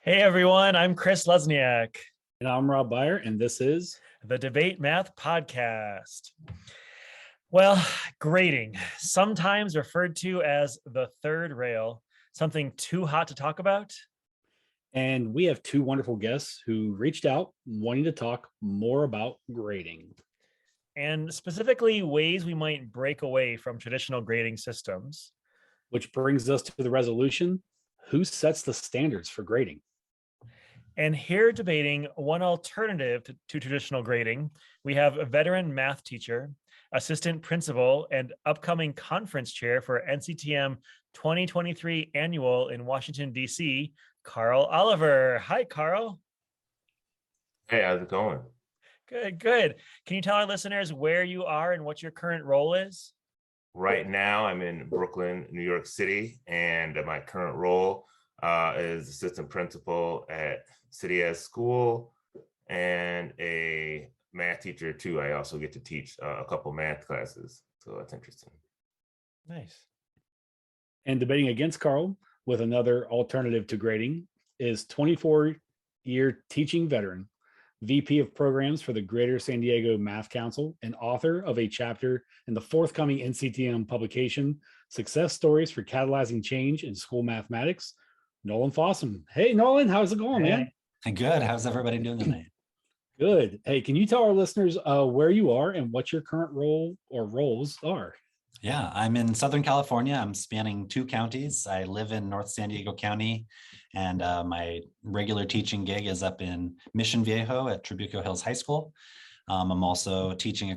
Hey everyone, I'm Chris Lesniak, And I'm Rob Byer, and this is the Debate Math Podcast. Well, grading, sometimes referred to as the third rail, something too hot to talk about? and we have two wonderful guests who reached out wanting to talk more about grading. And specifically ways we might break away from traditional grading systems. Which brings us to the resolution: who sets the standards for grading? And here debating one alternative to traditional grading, we have a veteran math teacher, assistant principal, and upcoming conference chair for NCTM 2023 annual in Washington, D.C., Carl Oliver. Hi, Carl. Hey, how's it going? Good, good. Can you tell our listeners where you are and what your current role is? Right now, I'm in Brooklyn, New York City, and my current role is assistant principal at City As School and a math teacher too. I also get to teach a couple math classes, so that's interesting. Nice. And debating against Carl with another alternative to grading is 24-year teaching veteran, VP of programs for the Greater San Diego Math Council, and author of a chapter in the forthcoming NCTM publication, Success Stories for Catalyzing Change in School Mathematics, Nolan Fossum. Hey, Nolan, how's it going, man? Good. How's everybody doing tonight? Good. Hey, can you tell our listeners where you are and what your current role or roles are? Yeah, I'm in Southern California. I'm spanning two counties. I live in North San Diego County, and my regular teaching gig is up in Mission Viejo at Trabuco Hills High School. I'm also teaching a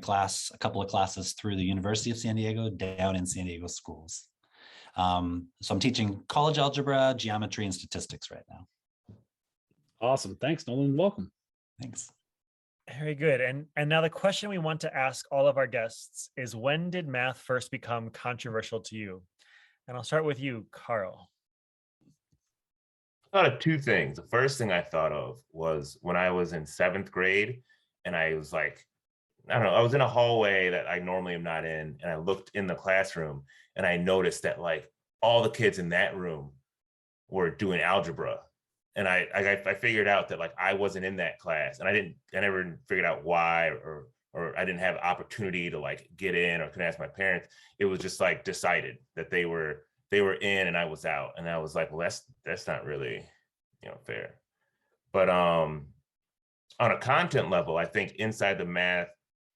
couple of classes through the University of San Diego down in San Diego schools. So I'm teaching college algebra, geometry, and statistics right now. Awesome. Thanks, Nolan. Welcome. Thanks. Very good. And now the question we want to ask all of our guests is, when did math first become controversial to you? And I'll start with you, Carl. I thought of two things. The first thing I thought of was when I was in seventh grade, and I was like, I don't know, I was in a hallway that I normally am not in, and I looked in the classroom, and I noticed that like all the kids in that room were doing algebra. And I figured out that like I wasn't in that class, and I never figured out why, or I didn't have opportunity to like get in or couldn't ask my parents. It was just like decided that they were in and I was out, and I was like, well, that's not really, fair. But on a content level, I think inside the math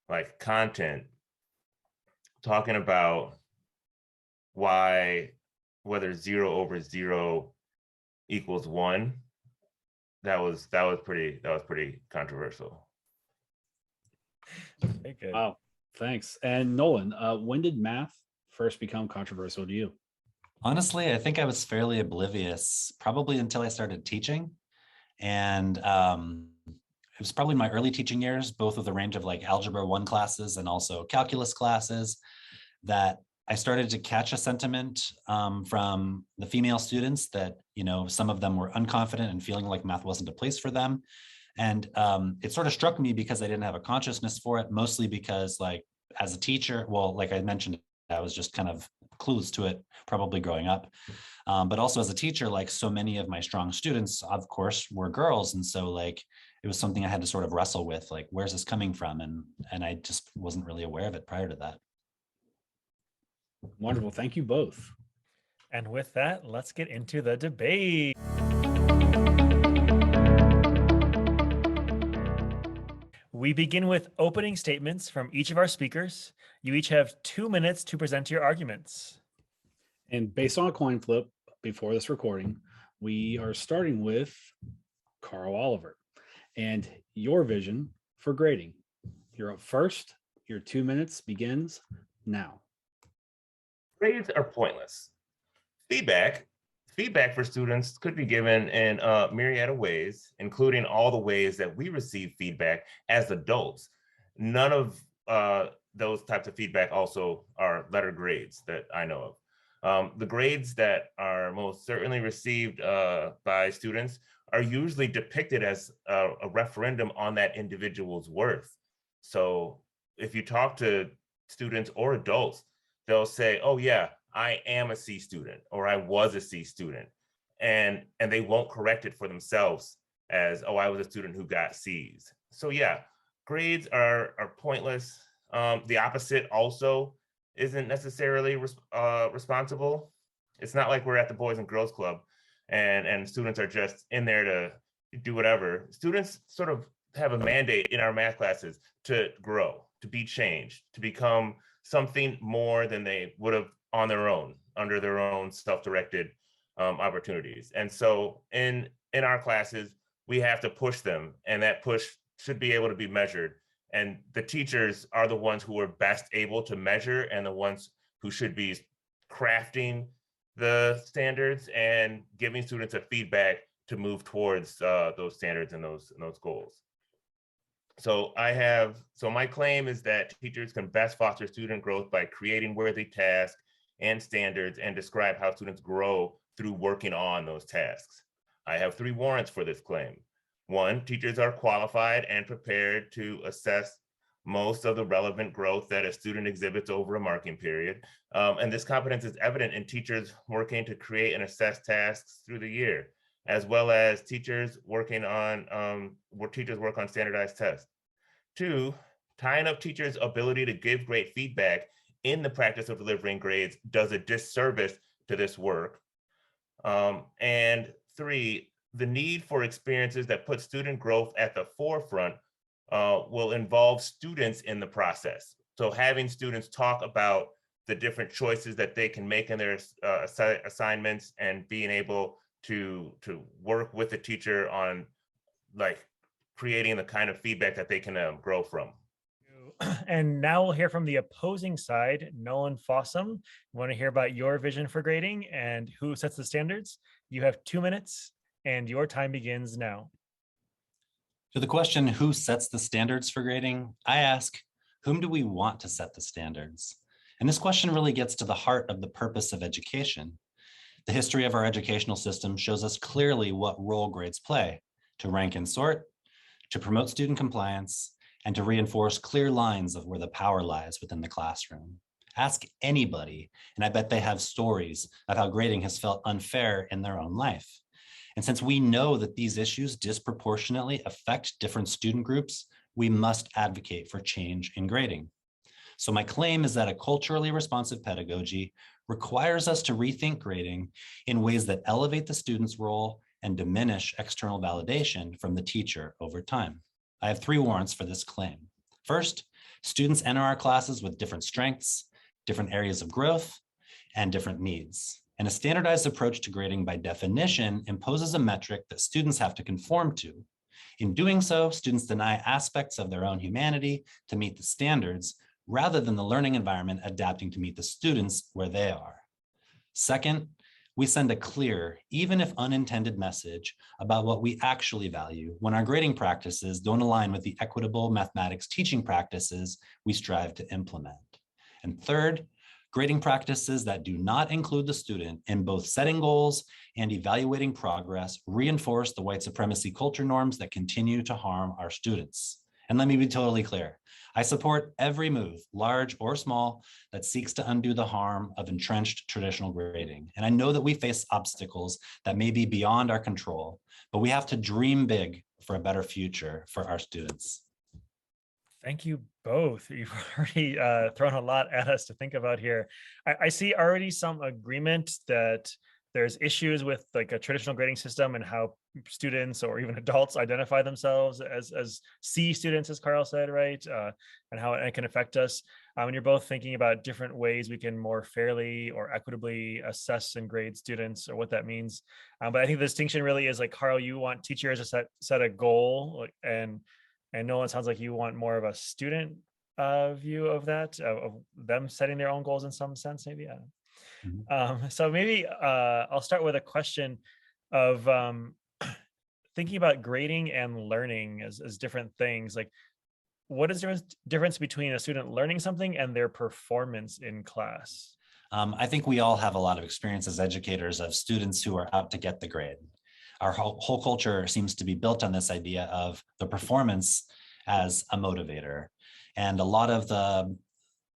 like content, talking about why whether 0/0 equals 1, that was pretty controversial. Very good. Wow. Thanks. And Nolan, when did math first become controversial to you? Honestly, I think I was fairly oblivious, probably until I started teaching. And it was probably in my early teaching years, both with a range of like Algebra 1 classes and also calculus classes, that I started to catch a sentiment from the female students that, some of them were unconfident and feeling like math wasn't a place for them. And it sort of struck me because I didn't have a consciousness for it, mostly because like as a teacher, well, like I mentioned, I was just kind of clueless to it, probably growing up. But also as a teacher, like so many of my strong students, of course, were girls. And so like, it was something I had to sort of wrestle with, like, where's this coming from? And I just wasn't really aware of it prior to that. Wonderful. Thank you both. And with that, let's get into the debate. We begin with opening statements from each of our speakers. You each have 2 minutes to present your arguments. And based on a coin flip before this recording, we are starting with Carl Oliver and your vision for grading. You're up first. Your 2 minutes begins now. Grades are pointless. Feedback for students could be given in a myriad of ways, including all the ways that we receive feedback as adults. None of those types of feedback also are letter grades that I know of. The grades that are most certainly received by students are usually depicted as a referendum on that individual's worth. So if you talk to students or adults, they'll say, oh yeah, I am a C student, or I was a C student. and they won't correct it for themselves as, oh, I was a student who got C's. So yeah, grades are pointless. The opposite also isn't necessarily responsible. It's not like we're at the Boys and Girls Club and students are just in there to do whatever. Students sort of have a mandate in our math classes to grow, to be changed, to become something more than they would have on their own, under their own self-directed opportunities. And so in our classes, we have to push them, and that push should be able to be measured. And the teachers are the ones who are best able to measure and the ones who should be crafting the standards and giving students a feedback to move towards those standards and those goals. So my claim is that teachers can best foster student growth by creating worthy tasks and standards and describe how students grow through working on those tasks. I have 3 warrants for this claim. 1, teachers are qualified and prepared to assess most of the relevant growth that a student exhibits over a marking period. And this competence is evident in teachers working to create and assess tasks through the year, as well as teachers working on, where teachers work on standardized tests. 2, tying up teachers' ability to give great feedback in the practice of delivering grades does a disservice to this work. And 3, the need for experiences that put student growth at the forefront will involve students in the process. So having students talk about the different choices that they can make in their assignments and being able to work with the teacher on like creating the kind of feedback that they can grow from. And now we'll hear from the opposing side, Nolan Fossum. We want to hear about your vision for grading and who sets the standards. You have 2 minutes and your time begins now. To the question, who sets the standards for grading? I ask, whom do we want to set the standards? And this question really gets to the heart of the purpose of education. The history of our educational system shows us clearly what role grades play: to rank and sort, to promote student compliance, and to reinforce clear lines of where the power lies within the classroom. Ask anybody, and I bet they have stories of how grading has felt unfair in their own life. And since we know that these issues disproportionately affect different student groups, we must advocate for change in grading. So my claim is that a culturally responsive pedagogy requires us to rethink grading in ways that elevate the student's role and diminish external validation from the teacher over time. I have 3 warrants for this claim. First, students enter our classes with different strengths, different areas of growth, and different needs. And a standardized approach to grading by definition imposes a metric that students have to conform to. In doing so, students deny aspects of their own humanity to meet the standards, rather than the learning environment adapting to meet the students where they are. Second, we send a clear, even if unintended, message about what we actually value when our grading practices don't align with the equitable mathematics teaching practices we strive to implement. And third, grading practices that do not include the student in both setting goals and evaluating progress reinforce the white supremacy culture norms that continue to harm our students. And let me be totally clear. I support every move, large or small, that seeks to undo the harm of entrenched traditional grading. And I know that we face obstacles that may be beyond our control, but we have to dream big for a better future for our students. Thank you both. You've already thrown a lot at us to think about here. I see already some agreement that there's issues with like a traditional grading system and how students or even adults identify themselves as C students, as Carl said, right? And how it can affect us. And you're both thinking about different ways we can more fairly or equitably assess and grade students, or what that means. But I think the distinction really is like, Carl, you want teachers to set a goal, and Nolan, sounds like you want more of a student view of that, of them setting their own goals in some sense, maybe. I don't know. So maybe I'll start with a question of thinking about grading and learning as different things. Like, what is the difference between a student learning something and their performance in class? I think we all have a lot of experience as educators of students who are out to get the grade. Our whole culture seems to be built on this idea of the performance as a motivator. And a lot of the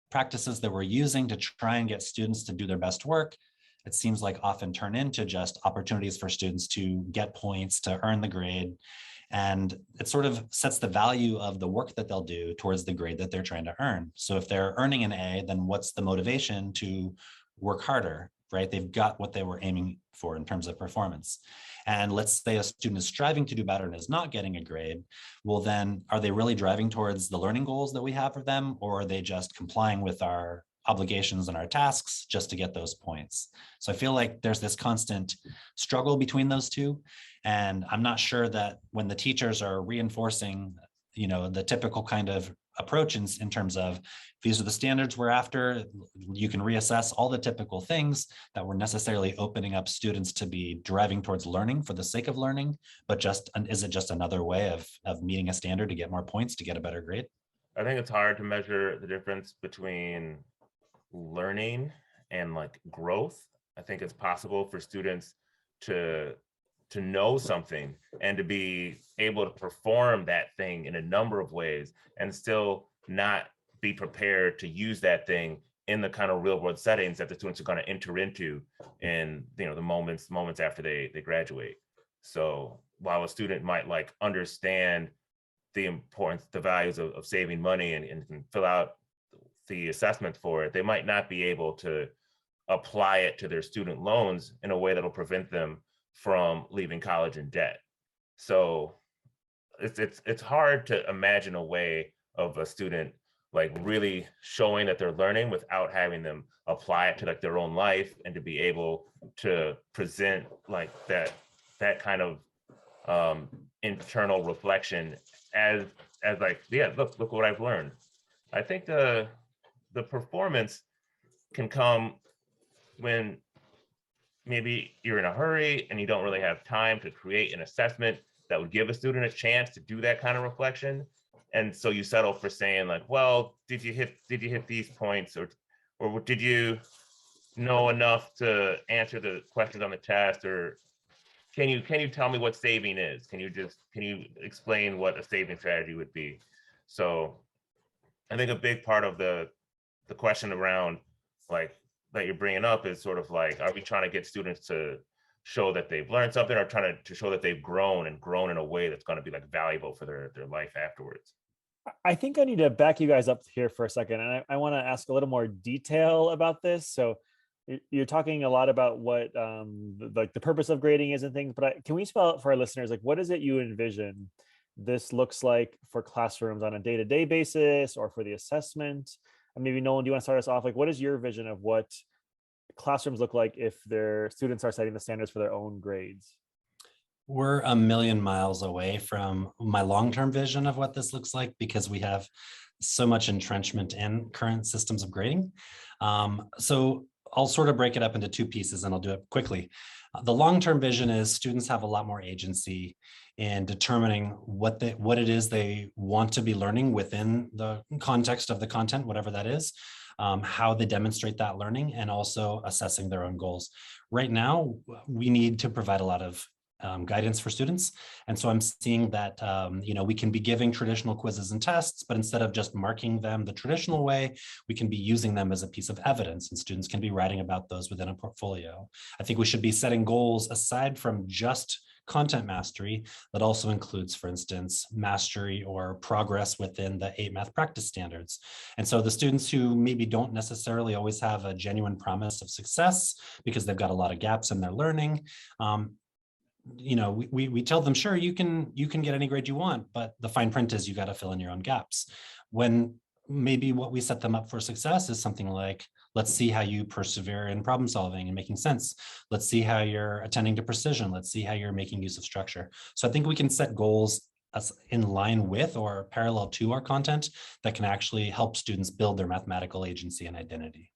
practices that we're using to try and get students to do their best work it seems like often turn into just opportunities for students to get points, to earn the grade. And it sort of sets the value of the work that they'll do towards the grade that they're trying to earn. So if they're earning an A, then what's the motivation to work harder, right? They've got what they were aiming for in terms of performance. And let's say a student is striving to do better and is not getting a grade. Well, then are they really driving towards the learning goals that we have for them, or are they just complying with our obligations and our tasks just to get those points? So I feel like there's this constant struggle between those two. And I'm not sure that when the teachers are reinforcing, the typical kind of approach in terms of these are the standards we're after, you can reassess all the typical things, that we're necessarily opening up students to be driving towards learning for the sake of learning, but is it just another way of meeting a standard to get more points, to get a better grade? I think it's hard to measure the difference between learning and like growth. I think it's possible for students to know something and to be able to perform that thing in a number of ways and still not be prepared to use that thing in the kind of real world settings that the students are going to enter into in the moments after they graduate. So while a student might like understand the importance, the values of saving money and can fill out the assessment for it, they might not be able to apply it to their student loans in a way that'll prevent them from leaving college in debt. So it's hard to imagine a way of a student like really showing that they're learning without having them apply it to like their own life and to be able to present like that kind of internal reflection as like, yeah, look what I've learned. I think the performance can come when maybe you're in a hurry and you don't really have time to create an assessment that would give a student a chance to do that kind of reflection. And so you settle for saying like, well, did you hit these points, or did you know enough to answer the questions on the test, or can you tell me what saving is? Can you explain what a saving strategy would be? So I think a big part of the question around like that you're bringing up is sort of like, are we trying to get students to show that they've learned something, or trying to show that they've grown in a way that's going to be like valuable for their life afterwards? I think I need to back you guys up here for a second. And I want to ask a little more detail about this. So you're talking a lot about what like the purpose of grading is and things, but can we spell out for our listeners, like, what is it you envision this looks like for classrooms on a day-to-day basis, or for the assessment? And maybe Nolan, do you want to start us off? Like, what is your vision of what classrooms look like if their students are setting the standards for their own grades? We're a million miles away from my long-term vision of what this looks like, because we have so much entrenchment in current systems of grading. So I'll sort of break it up into two pieces, and I'll do it quickly. The long-term vision is students have a lot more agency in determining what it is they want to be learning within the context of the content, whatever that is, how they demonstrate that learning, and also assessing their own goals. Right now, we need to provide a lot of guidance for students. And so I'm seeing that, we can be giving traditional quizzes and tests, but instead of just marking them the traditional way, we can be using them as a piece of evidence, and students can be writing about those within a portfolio. I think we should be setting goals aside from just content mastery that also includes, for instance, mastery or progress within the 8 math practice standards. And so the students who maybe don't necessarily always have a genuine promise of success because they've got a lot of gaps in their learning, we tell them, sure, you can get any grade you want, but the fine print is you got to fill in your own gaps. When maybe what we set them up for success is something like, let's see how you persevere in problem solving and making sense. Let's see how you're attending to precision. Let's see how you're making use of structure. So I think we can set goals in line with or parallel to our content that can actually help students build their mathematical agency and identity.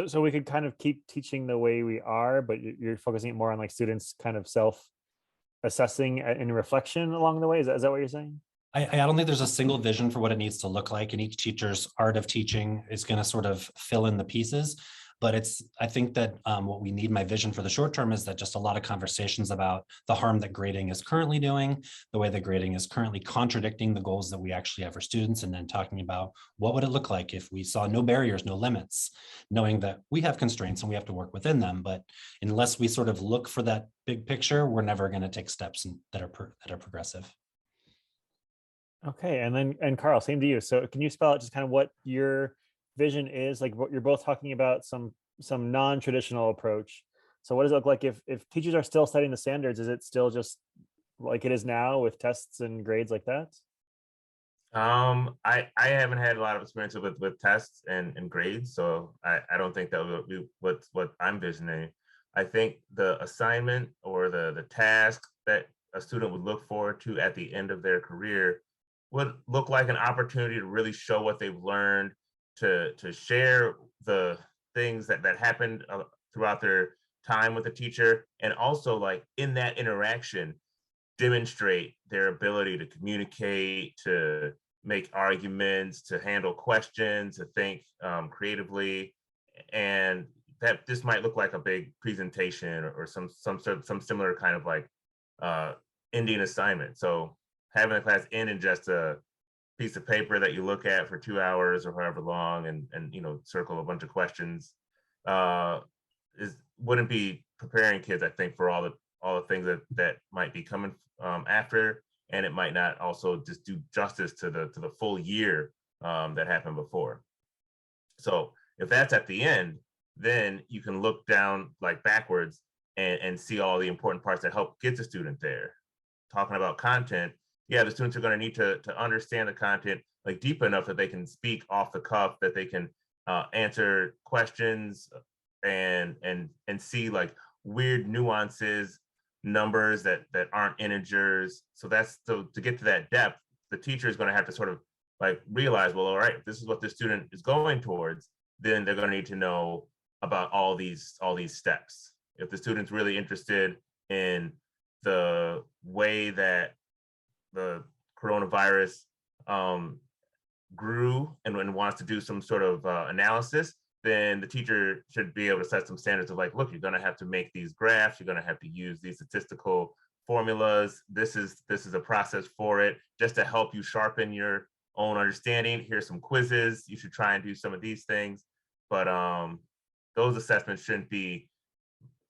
So we could kind of keep teaching the way we are, but you're focusing more on like students kind of self-assessing and reflection along the way. Is that what you're saying? I don't think there's a single vision for what it needs to look like, and each teacher's art of teaching is going to sort of fill in the pieces. But I think that what we need, my vision for the short term, is that just a lot of conversations about the harm that grading is currently doing, the way that grading is currently contradicting the goals that we actually have for students, and then talking about what would it look like if we saw no barriers, no limits, knowing that we have constraints and we have to work within them. But unless we sort of look for that big picture, we're never going to take steps that are progressive. Okay, and Carl, same to you. So can you spell out just kind of what your vision is? Like, what you're both talking about, some non-traditional approach. So what does it look like if teachers are still setting the standards? Is it still just like it is now with tests and grades like that? I haven't had a lot of experience with tests and grades, so I don't think that would be what I'm visioning. I think the assignment or the task that a student would look forward to at the end of their career would look like an opportunity to really show what they've learned, to share the things that happened throughout their time with the teacher, and also like in that interaction, demonstrate their ability to communicate, to make arguments, to handle questions, to think creatively, and that this might look like a big presentation or some similar kind of like ending assignment. So having the class end in just a piece of paper that you look at for 2 hours or however long, and circle a bunch of questions wouldn't be preparing kids, I think, for all the things that might be coming after, and it might not also just do justice to the full year that happened before. So if that's at the end, then you can look down like backwards and see all the important parts that help get the student there. Talking about content, yeah, the students are going to need to understand the content like deep enough that they can speak off the cuff, that they can answer questions and see like weird nuances, numbers that aren't integers. So to get to that depth, the teacher is going to have to sort of like realize, well, all right, if this is what the student is going towards, then they're going to need to know about all these steps. If the student's really interested in the way that the coronavirus grew and wants to do some sort of analysis, then the teacher should be able to set some standards of like, look, you're going to have to make these graphs, you're going to have to use these statistical formulas. This is a process for it, just to help you sharpen your own understanding. Here's some quizzes. You should try and do some of these things. But those assessments shouldn't be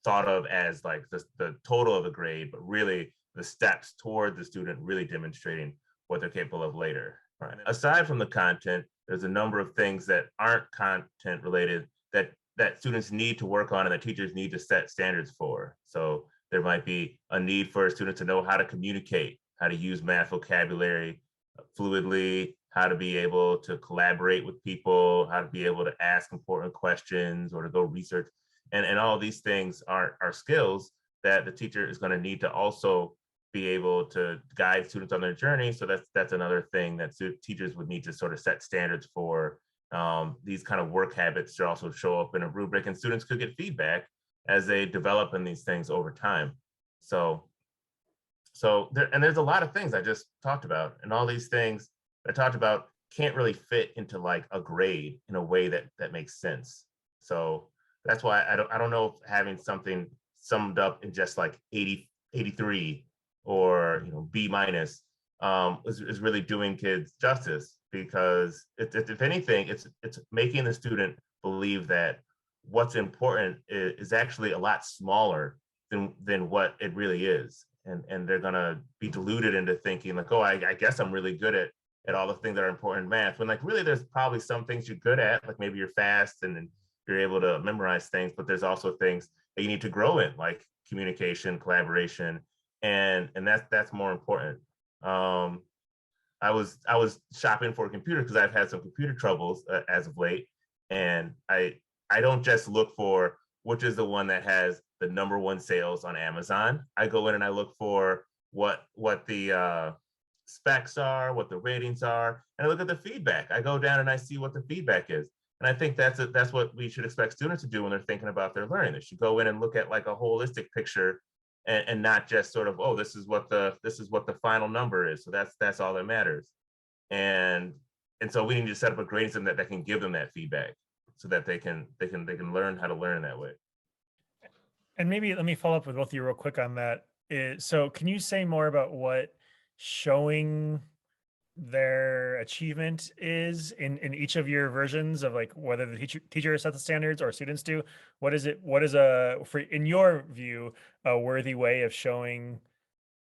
thought of as like the total of the grade, but really the steps toward the student really demonstrating what they're capable of later. Right. Aside from the content, there's a number of things that aren't content related that students need to work on and that teachers need to set standards for. So there might be a need for students to know how to communicate, how to use math vocabulary fluidly, how to be able to collaborate with people, how to be able to ask important questions or to go research. And all these things are skills that the teacher is going to need to also be able to guide students on their journey. So that's another thing that teachers would need to sort of set standards for. These kind of work habits should also show up in a rubric, and students could get feedback as they develop in these things over time. So there's a lot of things I just talked about, and all these things I talked about can't really fit into like a grade in a way that makes sense. So that's why I don't know if having something summed up in just like 80, 83 or B minus is really doing kids justice, because if anything, it's making the student believe that what's important is actually a lot smaller than what it really is, and they're gonna be deluded into thinking like, oh, I guess I'm really good at all the things that are important in math, when like really there's probably some things you're good at, like maybe you're fast and you're able to memorize things, but there's also things that you need to grow in, like communication, collaboration, and that's more important. I was shopping for a computer because I've had some computer troubles as of late, and I don't just look for which is the one that has the #1 sales on Amazon. I go in and I look for what the specs are, what the ratings are, and I look at the feedback. I go down and I see what the feedback is. And I think that's what we should expect students to do when they're thinking about their learning. They should go in and look at like a holistic picture, and not just sort of, oh, this is what the final number is. So that's all that matters. And so we need to set up a grading system that can give them that feedback. so that they can learn how to learn that way. And maybe let me follow up with both of you real quick on that. So can you say more about what showing their achievement is in each of your versions of, like, whether the teacher sets the standards or students do? What is for, in your view, a worthy way of showing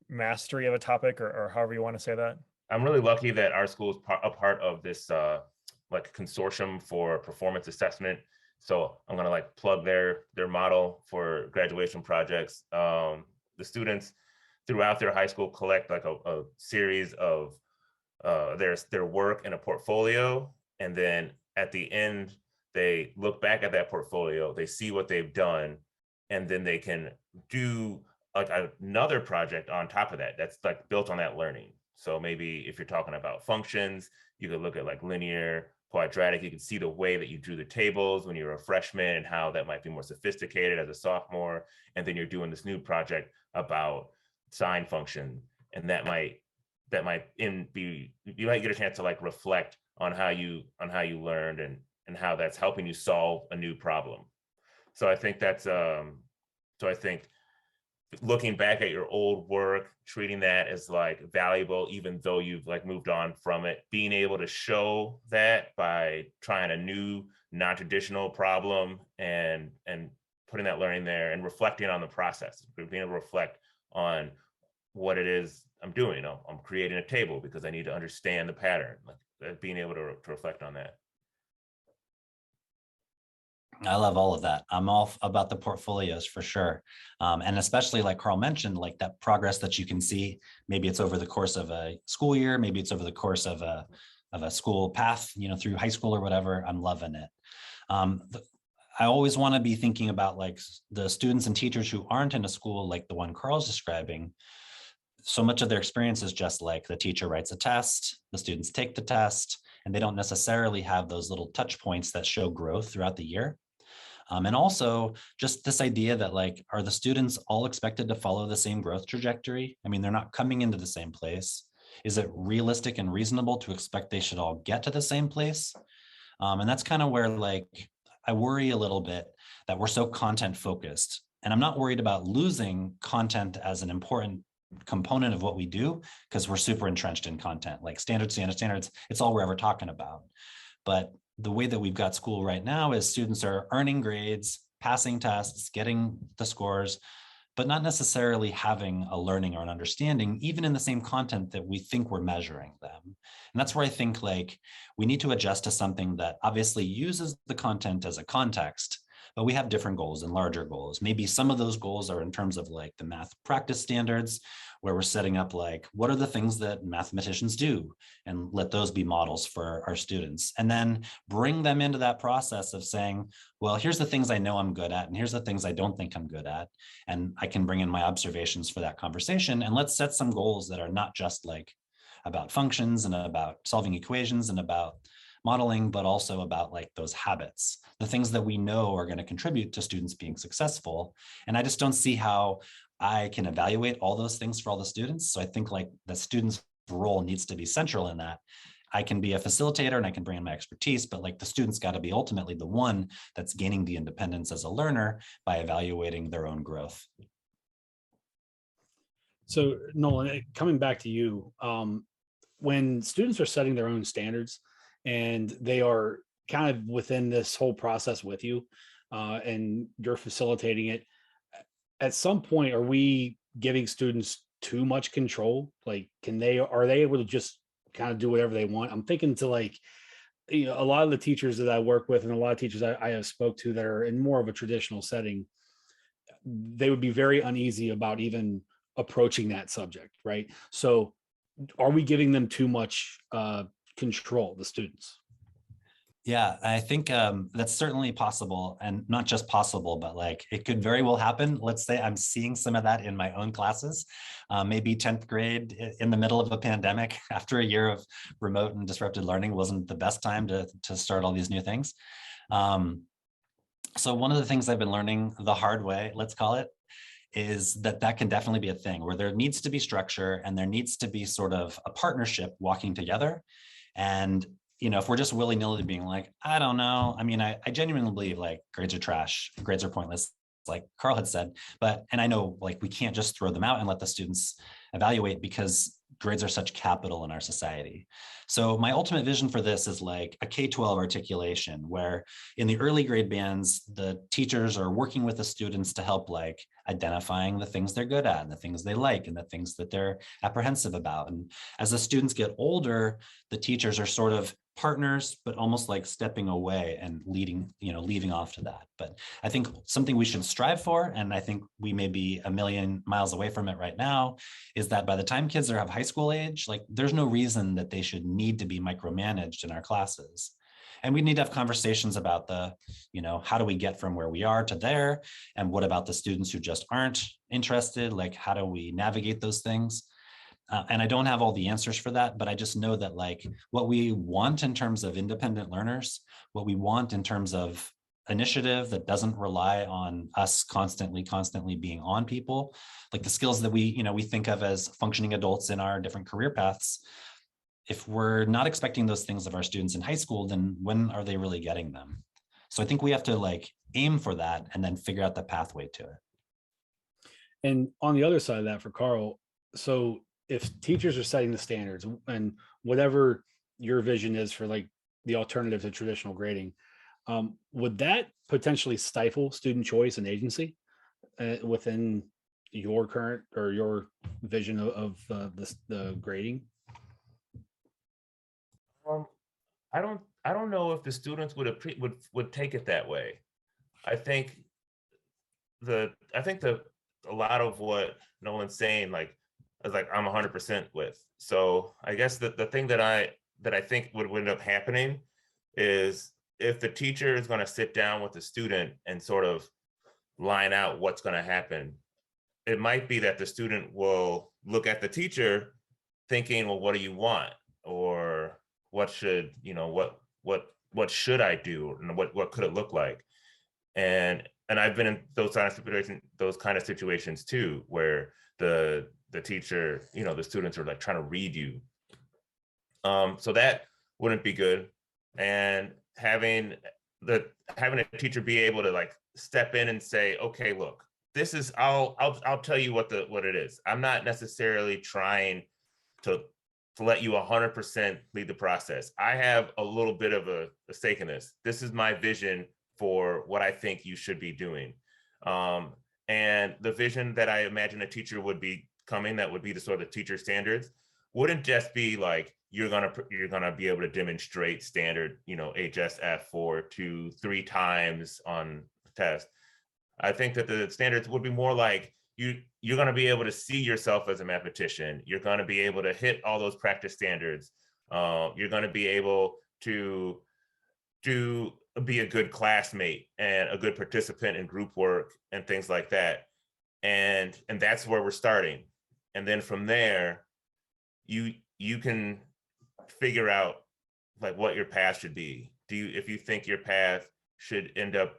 mastery of a topic, or however you want to say that? I'm really lucky that our school is a part of this like consortium for performance assessment. So I'm gonna like plug their model for graduation projects. The students throughout their high school collect like a series of their work in a portfolio, and then at the end they look back at that portfolio, they see what they've done, and then they can do like another project on top of that that's like built on that learning. So maybe if you're talking about functions, you could look at like linear, quadratic. You can see the way that you drew the tables when you were a freshman and how that might be more sophisticated as a sophomore. And then you're doing this new project about sine function, and that might be, you might get a chance to like reflect on how you learned and how that's helping you solve a new problem. So I think that's so I think looking back at your old work, treating that as like valuable, even though you've like moved on from it, being able to show that by trying a new non-traditional problem and putting that learning there and reflecting on the process, being able to reflect on what it is I'm doing. You know, I'm creating a table because I need to understand the pattern, like being able to reflect on that. I love all of that. I'm all about the portfolios for sure. And especially like Carl mentioned, like that progress that you can see, maybe it's over the course of a school year, maybe it's over the course of a school path, you know, through high school or whatever. I'm loving it. I always want to be thinking about like the students and teachers who aren't in a school like the one Carl's describing. So much of their experience is just like the teacher writes a test, the students take the test, and they don't necessarily have those little touch points that show growth throughout the year. And also just this idea that like, are the students all expected to follow the same growth trajectory? I mean, they're not coming into the same place. Is it realistic and reasonable to expect they should all get to the same place? And that's kind of where like, I worry a little bit that we're so content focused. And I'm not worried about losing content as an important component of what we do, because we're super entrenched in content, like standards, it's all we're ever talking about. But the way that we've got school right now is students are earning grades, passing tests, getting the scores, but not necessarily having a learning or an understanding, even in the same content that we think we're measuring them. And that's where I think like we need to adjust to something that obviously uses the content as a context, but we have different goals and larger goals. Maybe some of those goals are in terms of like the math practice standards, where we're setting up like, what are the things that mathematicians do? And let those be models for our students. And then bring them into that process of saying, well, here's the things I know I'm good at, and here's the things I don't think I'm good at. And I can bring in my observations for that conversation. And let's set some goals that are not just like about functions and about solving equations and about modeling, but also about like those habits, the things that we know are going to contribute to students being successful. And I just don't see how I can evaluate all those things for all the students. So I think like the student's role needs to be central in that. I can be a facilitator and I can bring in my expertise, but like the student's got to be ultimately the one that's gaining the independence as a learner by evaluating their own growth. So Nolan, coming back to you, when students are setting their own standards and they are kind of within this whole process with you, and you're facilitating it, at some point, are we giving students too much control? Like, are they able to just kind of do whatever they want? I'm thinking to like, you know, a lot of the teachers that I work with and a lot of teachers I have spoke to that are in more of a traditional setting, they would be very uneasy about even approaching that subject, right? So are we giving them too much control, the students? Yeah, I think that's certainly possible, and not just possible, but like it could very well happen. Let's say I'm seeing some of that in my own classes, maybe 10th grade in the middle of a pandemic after a year of remote and disrupted learning wasn't the best time to start all these new things. So one of the things I've been learning the hard way, let's call it, is that can definitely be a thing where there needs to be structure and there needs to be sort of a partnership walking together. And if we're just willy-nilly being like, I don't know. I mean, I genuinely believe like grades are trash, grades are pointless, like Carl had said, and I know like we can't just throw them out and let the students evaluate, because grades are such capital in our society. So my ultimate vision for this is like a K-12 articulation, where in the early grade bands, the teachers are working with the students to help like identifying the things they're good at and the things they like and the things that they're apprehensive about. And as the students get older, the teachers are sort of partners, but almost like stepping away and leaving off to that. But I think something we should strive for, and I think we may be a million miles away from it right now, is that by the time kids are of high school age, like there's no reason that they should need to be micromanaged in our classes. And we need to have conversations about how do we get from where we are to there? And what about the students who just aren't interested? Like, how do we navigate those things? And I don't have all the answers for that, but I just know that like what we want in terms of independent learners, what we want in terms of initiative that doesn't rely on us constantly being on people, like the skills that we think of as functioning adults in our different career paths. If we're not expecting those things of our students in high school, then when are they really getting them? So I think we have to like aim for that and then figure out the pathway to it. And on the other side of that for Carl, so if teachers are setting the standards and whatever your vision is for like the alternative to traditional grading, would that potentially stifle student choice and agency within your current or your vision of the grading? I don't know if the students would take it that way. I think a lot of what Nolan's saying, like, is like I'm 100% with. So I guess the thing that I think would end up happening is if the teacher is going to sit down with the student and sort of line out what's going to happen, it might be that the student will look at the teacher thinking, well, what do you want? Or what should, what should I do? And what could it look like? And I've been in those kind of situations too, where the teacher, the students are like trying to read you. So that wouldn't be good. And having a teacher be able to like step in and say, okay, look, this is, I'll tell you what it is. I'm not necessarily trying to let you 100% lead the process. I have a little bit of a stake in this. This is my vision for what I think you should be doing. And the vision that I imagine a teacher would be coming, that would be the sort of teacher standards, wouldn't just be like, you're gonna be able to demonstrate standard, HSF 2, 3 times on the test. I think that the standards would be more like, you're going to be able to see yourself as a mathematician. You're going to be able to hit all those practice standards. You're going to be able to be a good classmate and a good participant in group work and things like that. And that's where we're starting. And then from there, you can figure out like what your path should be. If you think your path should end up,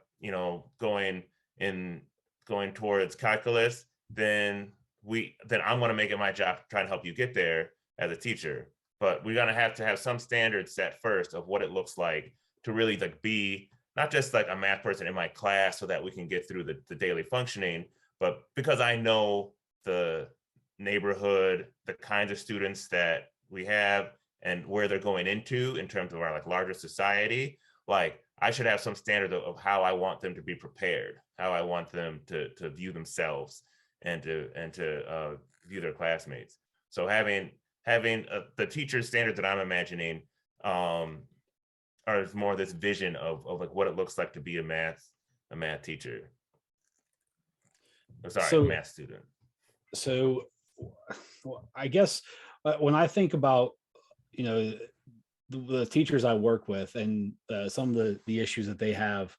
going towards calculus, then I'm going to make it my job to try and help you get there as a teacher. But we're going to have some standards set first of what it looks like to really like be not just like a math person in my class so that we can get through the daily functioning, but because I know the neighborhood, the kinds of students that we have and where they're going into in terms of our like larger society, like I should have some standard of how I want them to be prepared, how I want them to view themselves and to view their classmates. So having the teacher standards that I'm imagining are more this vision of like what it looks like to be a math teacher. A math student. So I guess when I think about, the teachers I work with and some of the issues that they have,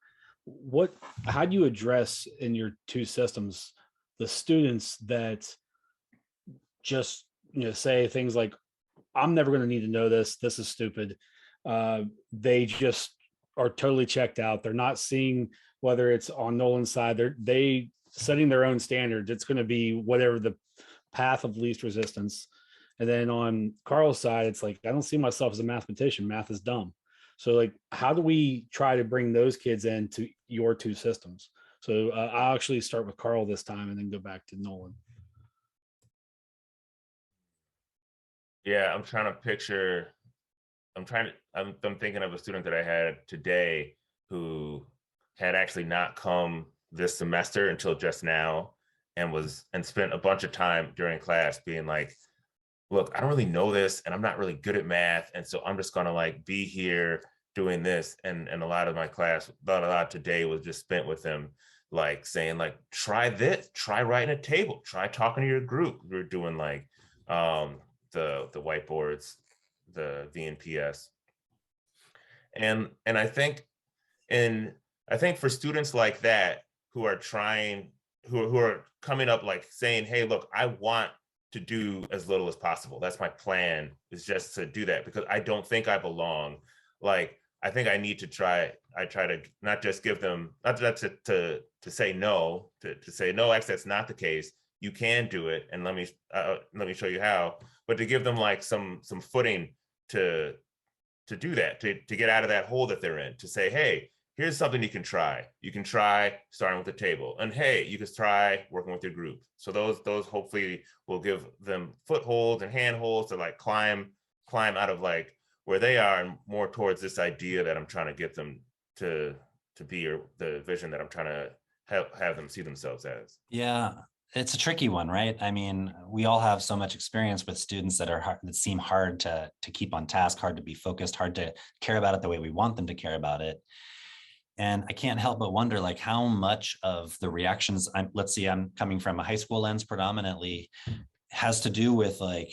how do you address in your two systems the students that just say things like, I'm never going to need to know this is stupid, they just are totally checked out, they're not seeing whether it's on Nolan's side, they setting their own standards, it's going to be whatever the path of least resistance, And then on Carl's side, it's like, I don't see myself as a mathematician. Math is dumb. So like, how do we try to bring those kids into your two systems? So I'll actually start with Carl this time and then go back to Nolan. Yeah, I'm trying to picture. I'm thinking of a student that I had today who had actually not come this semester until just now, and spent a bunch of time during class being like, look, I don't really know this and I'm not really good at math. And so I'm just gonna like be here doing this. And a lot of my class, a lot today was just spent with him like saying like, try this, try writing a table, try talking to your group. We were doing like the whiteboards, the VNPS. And I think for students like that who are trying, who are coming up like saying, hey, look, I want to do as little as possible. That's my plan, is just to do that, because I don't think I belong. Like, I think I need to try to not just give them, not to say no, to say, no, actually, that's not the case. You can do it. And let me show you how, but to give them like some footing to do that, to get out of that hole that they're in, to say, hey, here's something you can try. You can try starting with the table, and hey, you can try working with your group. So those hopefully will give them footholds and handholds to like climb out of like where they are and more towards this idea that I'm trying to get them to be, or the vision that I'm trying to have them see themselves as. Yeah, it's a tricky one, right? I mean, we all have so much experience with students that are hard, that seem hard to keep on task, hard to be focused, hard to care about it the way we want them to care about it. And I can't help but wonder, like, how much of the reactions, let's see, I'm coming from a high school lens predominantly, has to do with like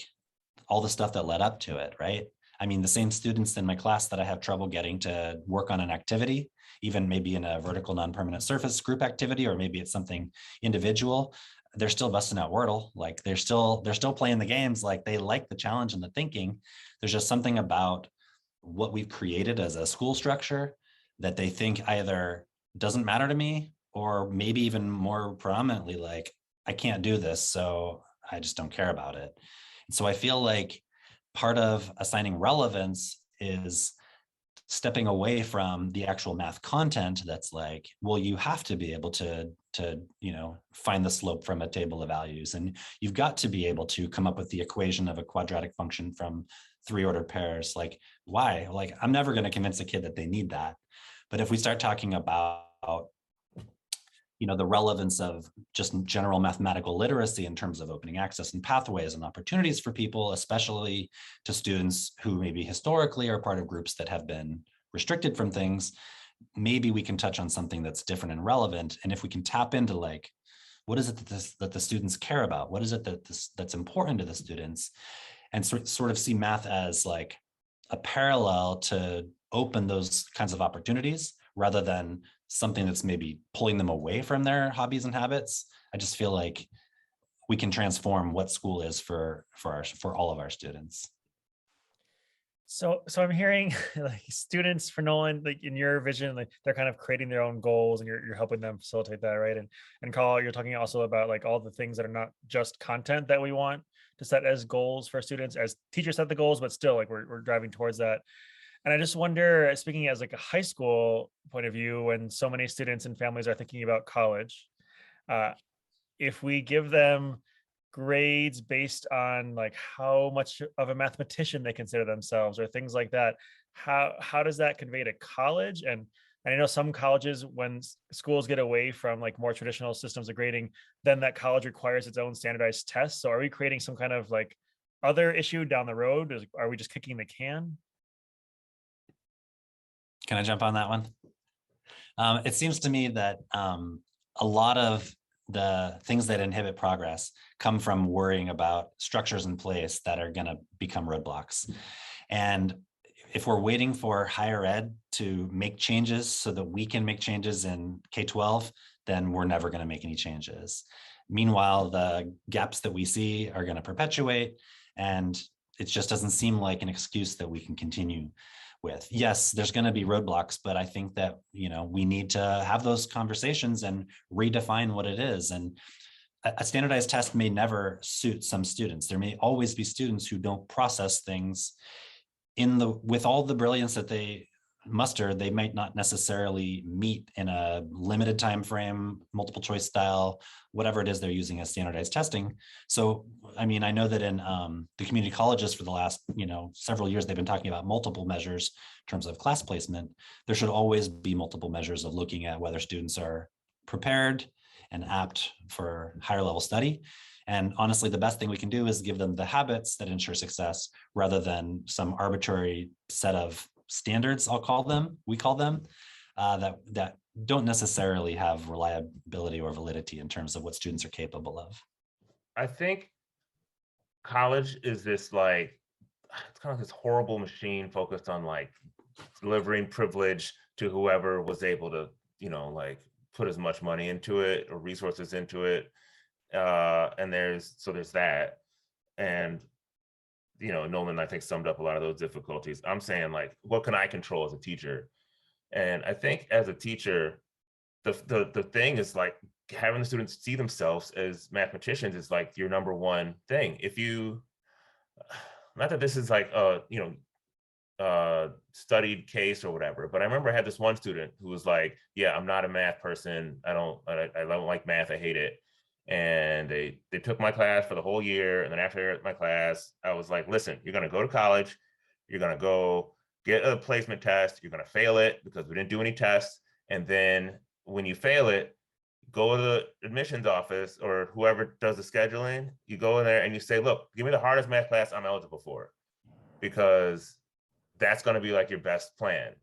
all the stuff that led up to it, right? I mean, the same students in my class that I have trouble getting to work on an activity, even maybe in a vertical non-permanent surface group activity, or maybe it's something individual, they're still busting out Wordle. Like they're still playing the games. Like they like the challenge and the thinking. There's just something about what we've created as a school structure that they think either doesn't matter to me, or maybe even more prominently, like, I can't do this, so I just don't care about it. And so I feel like part of assigning relevance is stepping away from the actual math content that's like, well, you have to be able to find the slope from a table of values, and you've got to be able to come up with the equation of a quadratic function from 3 ordered pairs. Like, why? Like, I'm never going to convince a kid that they need that. But if we start talking about the relevance of just general mathematical literacy in terms of opening access and pathways and opportunities for people, especially to students who maybe historically are part of groups that have been restricted from things, maybe we can touch on something that's different and relevant. And if we can tap into like, what is it that the students care about? What is it that's important to the students? And sort of see math as like a parallel to open those kinds of opportunities rather than something that's maybe pulling them away from their hobbies and habits. I just feel like we can transform what school is for all of our students. So I'm hearing like students for Nolan, like in your vision, like they're kind of creating their own goals and you're helping them facilitate that, right? And Carl, you're talking also about like all the things that are not just content that we want to set as goals for students, as teachers set the goals, but still like we're driving towards that. And I just wonder, speaking as like a high school point of view, when so many students and families are thinking about college, if we give them grades based on like how much of a mathematician they consider themselves or things like that, how does that convey to college? And I know some colleges, when schools get away from like more traditional systems of grading, then that college requires its own standardized tests. So are we creating some kind of like other issue down the road? Are we just kicking the can? Can I jump on that one? It seems to me that a lot of the things that inhibit progress come from worrying about structures in place that are going to become roadblocks. And if we're waiting for higher ed to make changes so that we can make changes in K-12, then we're never going to make any changes. Meanwhile, the gaps that we see are going to perpetuate, and it just doesn't seem like an excuse that we can continue with. Yes, there's going to be roadblocks, but I think that, we need to have those conversations and redefine what it is. And a standardized test may never suit some students. There may always be students who don't process things with all the brilliance that they muster. They might not necessarily meet in a limited time frame, multiple choice style, whatever it is they're using as standardized testing. So, I mean, I know that in the community colleges for the last, several years, they've been talking about multiple measures in terms of class placement. There should always be multiple measures of looking at whether students are prepared and apt for higher level study. And honestly, the best thing we can do is give them the habits that ensure success rather than some arbitrary set of standards, we call them, that don't necessarily have reliability or validity in terms of what students are capable of. I think college is this like, it's kind of this horrible machine focused on like delivering privilege to whoever was able to, like put as much money into it or resources into it. And there's that. And, Nolan, I think, summed up a lot of those difficulties. I'm saying, like, what can I control as a teacher? And I think as a teacher, the thing is like having the students see themselves as mathematicians is like your number one thing. If you, not that this is like studied case or whatever, but I remember I had this one student who was like, yeah, I'm not a math person. I don't like math. I hate it. And they took my class for the whole year. And then after my class, I was like, listen, you're going to go to college. You're going to go get a placement test. You're going to fail it because we didn't do any tests. And then when you fail it, go to the admissions office or whoever does the scheduling. You go in there and you say, look, give me the hardest math class I'm eligible for, because that's going to be like your best plan,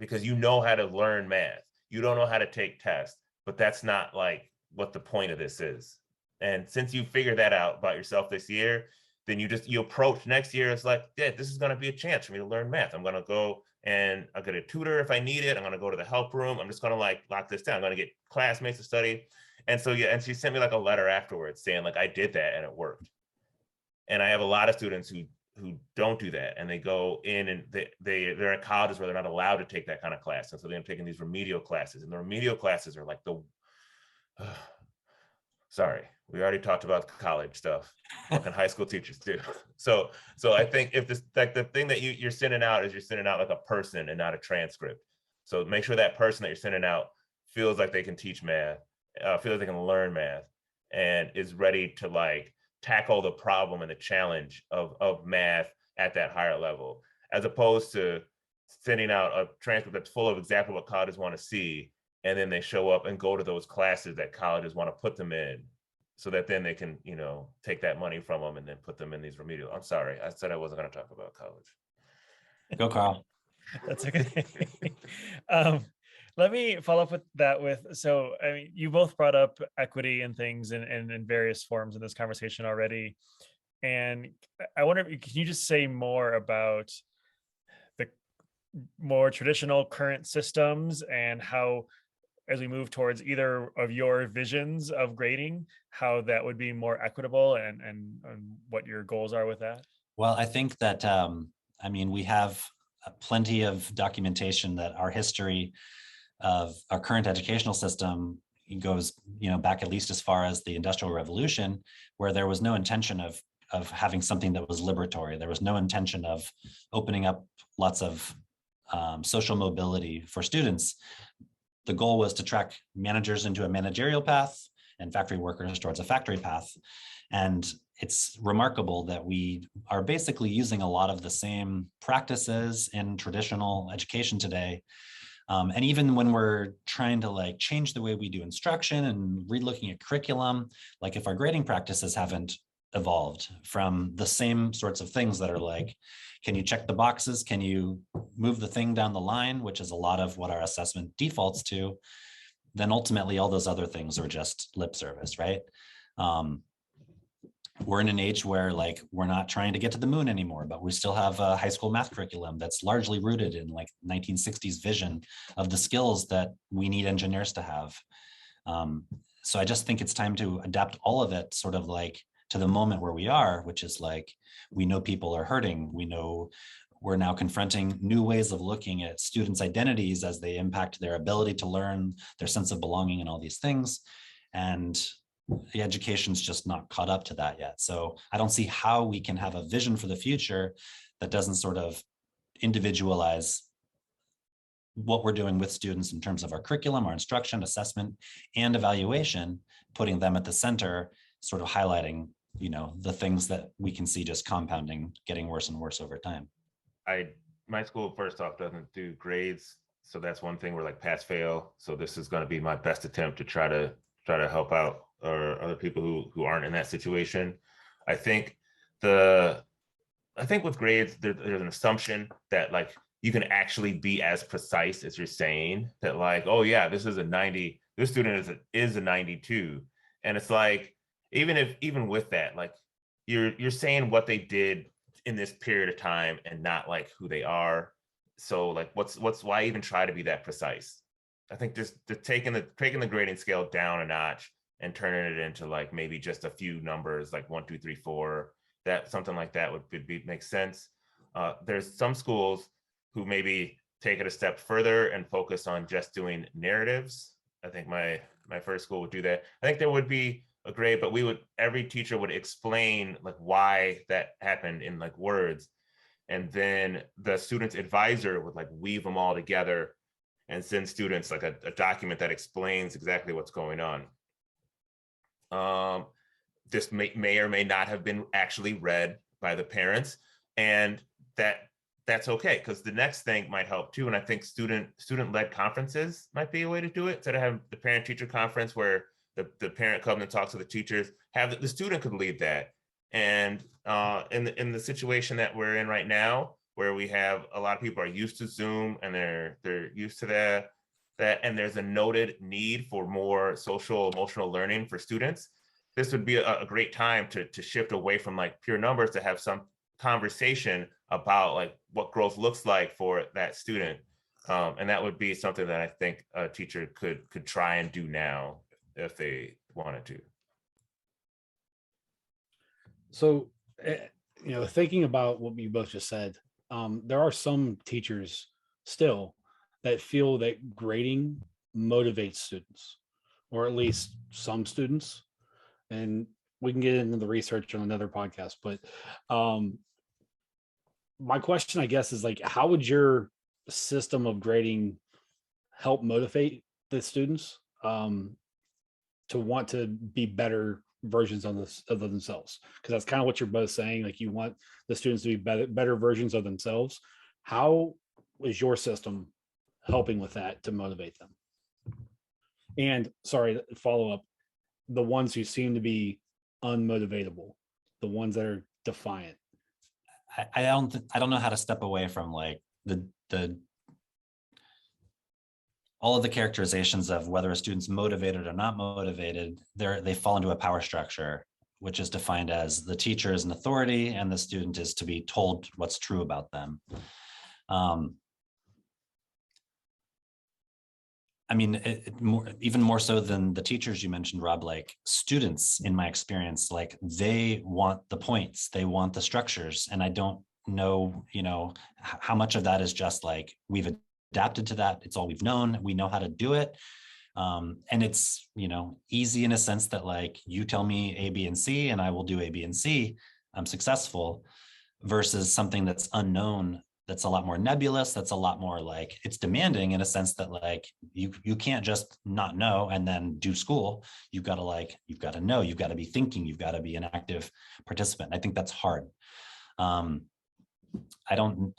because you know how to learn math. You don't know how to take tests, but that's not like what the point of this is. And since you figured that out about yourself this year, then you approach next year. It's like, yeah, this is going to be a chance for me to learn math. I'm going to go and I'll get a tutor if I need it. I'm going to go to the help room. I'm just going to like lock this down. I'm going to get classmates to study. And so, yeah. And she sent me like a letter afterwards saying like, I did that and it worked. And I have a lot of students who don't do that, and they go in and they're at colleges where they're not allowed to take that kind of class, and so they're taking these remedial classes, and the remedial classes are like sorry, we already talked about college stuff. What can high school teachers do? So I think if this, like, the thing that you're sending out is you're sending out like a person and not a transcript. So make sure that person that you're sending out feels like they can teach math, feels like they can learn math, and is ready to like tackle the problem and the challenge of math at that higher level, as opposed to sending out a transcript that's full of exactly what colleges want to see, and then they show up and go to those classes that colleges want to put them in, so that then they can, take that money from them and then put them in these remedial. I'm sorry, I said I wasn't going to talk about college. Go, Carl. That's okay. Let me follow up with that so, I mean, you both brought up equity and things in various forms in this conversation already. And I wonder, can you just say more about the more traditional current systems and how, as we move towards either of your visions of grading, how that would be more equitable and what your goals are with that? Well, I think that, we have plenty of documentation that our history of our current educational system goes, back at least as far as the Industrial Revolution, where there was no intention of having something that was liberatory. There was no intention of opening up lots of social mobility for students. The goal was to track managers into a managerial path and factory workers towards a factory path. And it's remarkable that we are basically using a lot of the same practices in traditional education today. And even when we're trying to like change the way we do instruction and relooking at curriculum, like if our grading practices haven't evolved from the same sorts of things that are like, can you check the boxes? Can you move the thing down the line, which is a lot of what our assessment defaults to, then ultimately all those other things are just lip service, right? We're in an age where like we're not trying to get to the moon anymore, but we still have a high school math curriculum that's largely rooted in like 1960s vision of the skills that we need engineers to have. So I just think it's time to adapt all of it sort of like to the moment where we are, which is like, we know people are hurting. We know we're now confronting new ways of looking at students' identities as they impact their ability to learn, their sense of belonging and all these things. And the education's just not caught up to that yet. So I don't see how we can have a vision for the future that doesn't sort of individualize what we're doing with students in terms of our curriculum, our instruction, assessment, and evaluation, putting them at the center, sort of highlighting, the things that we can see just compounding, getting worse and worse over time. My school, first off, doesn't do grades, so that's one thing. We're like pass fail. So this is going to be my best attempt to try to help out or other people who aren't in that situation. I think with grades, there's an assumption that like you can actually be as precise as you're saying, that like, oh yeah, this is a 90, this student is a 92. And it's like, even with that, like you're saying what they did in this period of time and not like who they are. So like why even try to be that precise? I think just taking the grading scale down a notch and turning it into like maybe just a few numbers, like 1, 2, 3, 4, that something like that would make sense. There's some schools who maybe take it a step further and focus on just doing narratives. I think my first school would do that. I think there would be a grade, but every teacher would explain like why that happened in like words. And then the student's advisor would like weave them all together and send students like a document that explains exactly what's going on. This may or may not have been actually read by the parents, and that's okay, because the next thing might help too. And I think student-led conferences might be a way to do it, instead of having the parent-teacher conference where the parent comes and talks to the teachers. Have the student could lead that. And in the situation that we're in right now, where we have a lot of people are used to Zoom and they're used to that, and there's a noted need for more social emotional learning for students, this would be a great time to shift away from like pure numbers, to have some conversation about like what growth looks like for that student. And that would be something that I think a teacher could try and do now if they wanted to. So, thinking about what you both just said, there are some teachers still that feel that grading motivates students, or at least some students. And we can get into the research on another podcast, but my question, I guess, is like, how would your system of grading help motivate the students to want to be better versions of themselves? Because that's kind of what you're both saying. Like, you want the students to be better versions of themselves. How is your system helping with that to motivate them? And sorry, follow up, the ones who seem to be unmotivatable, the ones that are defiant. I don't know how to step away from like the all of the characterizations of whether a student's motivated or not motivated. They fall into a power structure, which is defined as the teacher is an authority and the student is to be told what's true about them. I mean, even more so than the teachers you mentioned, Rob, like students, in my experience, like they want the points, they want the structures. And I don't know, how much of that is just like, we've adapted to that. It's all we've known. We know how to do it. And it's, easy in a sense that like, you tell me A, B, and C, and I will do A, B, and C. I'm successful, versus something that's unknown, that's a lot more nebulous, that's a lot more like, it's demanding in a sense that like you can't just not know and then do school. You've got to know, you've got to be thinking, you've got to be an active participant. I think that's hard. I don't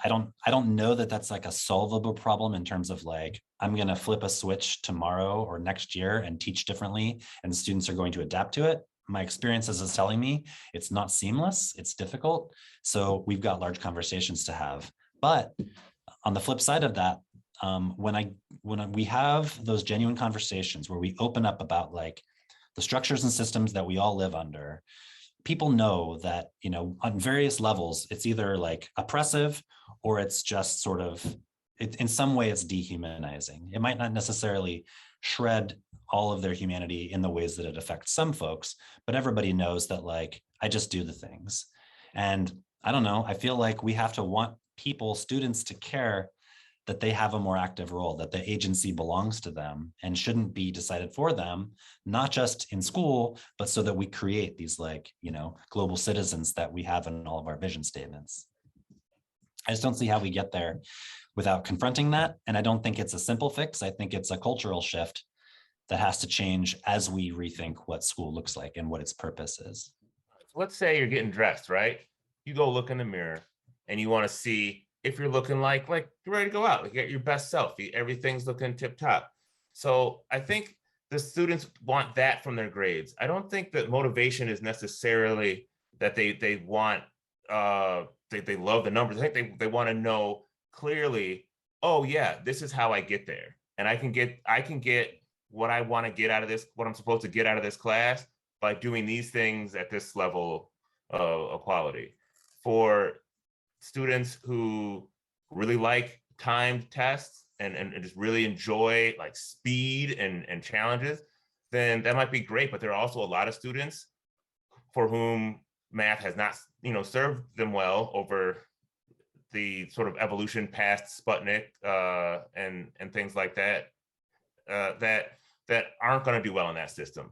know that that's like a solvable problem in terms of like, I'm going to flip a switch tomorrow or next year and teach differently and the students are going to adapt to it. My experiences is telling me it's not seamless, it's difficult. So we've got large conversations to have. But on the flip side of that, when we have those genuine conversations where we open up about like the structures and systems that we all live under, people know that, on various levels, it's either like oppressive or it's just sort of, in some way it's dehumanizing. It might not necessarily shred all of their humanity in the ways that it affects some folks, but everybody knows that like, I just do the things. And I don't know, I feel like we have to want students to care that they have a more active role, that the agency belongs to them and shouldn't be decided for them, not just in school, but so that we create these global citizens that we have in all of our vision statements. I just don't see how we get there without confronting that. And I don't think it's a simple fix. I think it's a cultural shift that has to change as we rethink what school looks like and what its purpose is. Let's say you're getting dressed, right? You go look in the mirror and you want to see if you're looking like you're ready to go out, get your best selfie, everything's looking tip top. So I think the students want that from their grades. I don't think that motivation is necessarily that they want, they love the numbers. I think they want to know clearly, oh yeah, this is how I get there. And I can get what I want to get out of this, what I'm supposed to get out of this class by doing these things at this level of quality. For students who really like timed tests and just really enjoy like speed and challenges, then that might be great. But there are also a lot of students for whom math has not, served them well over the sort of evolution past Sputnik and things like that, that aren't going to do well in that system.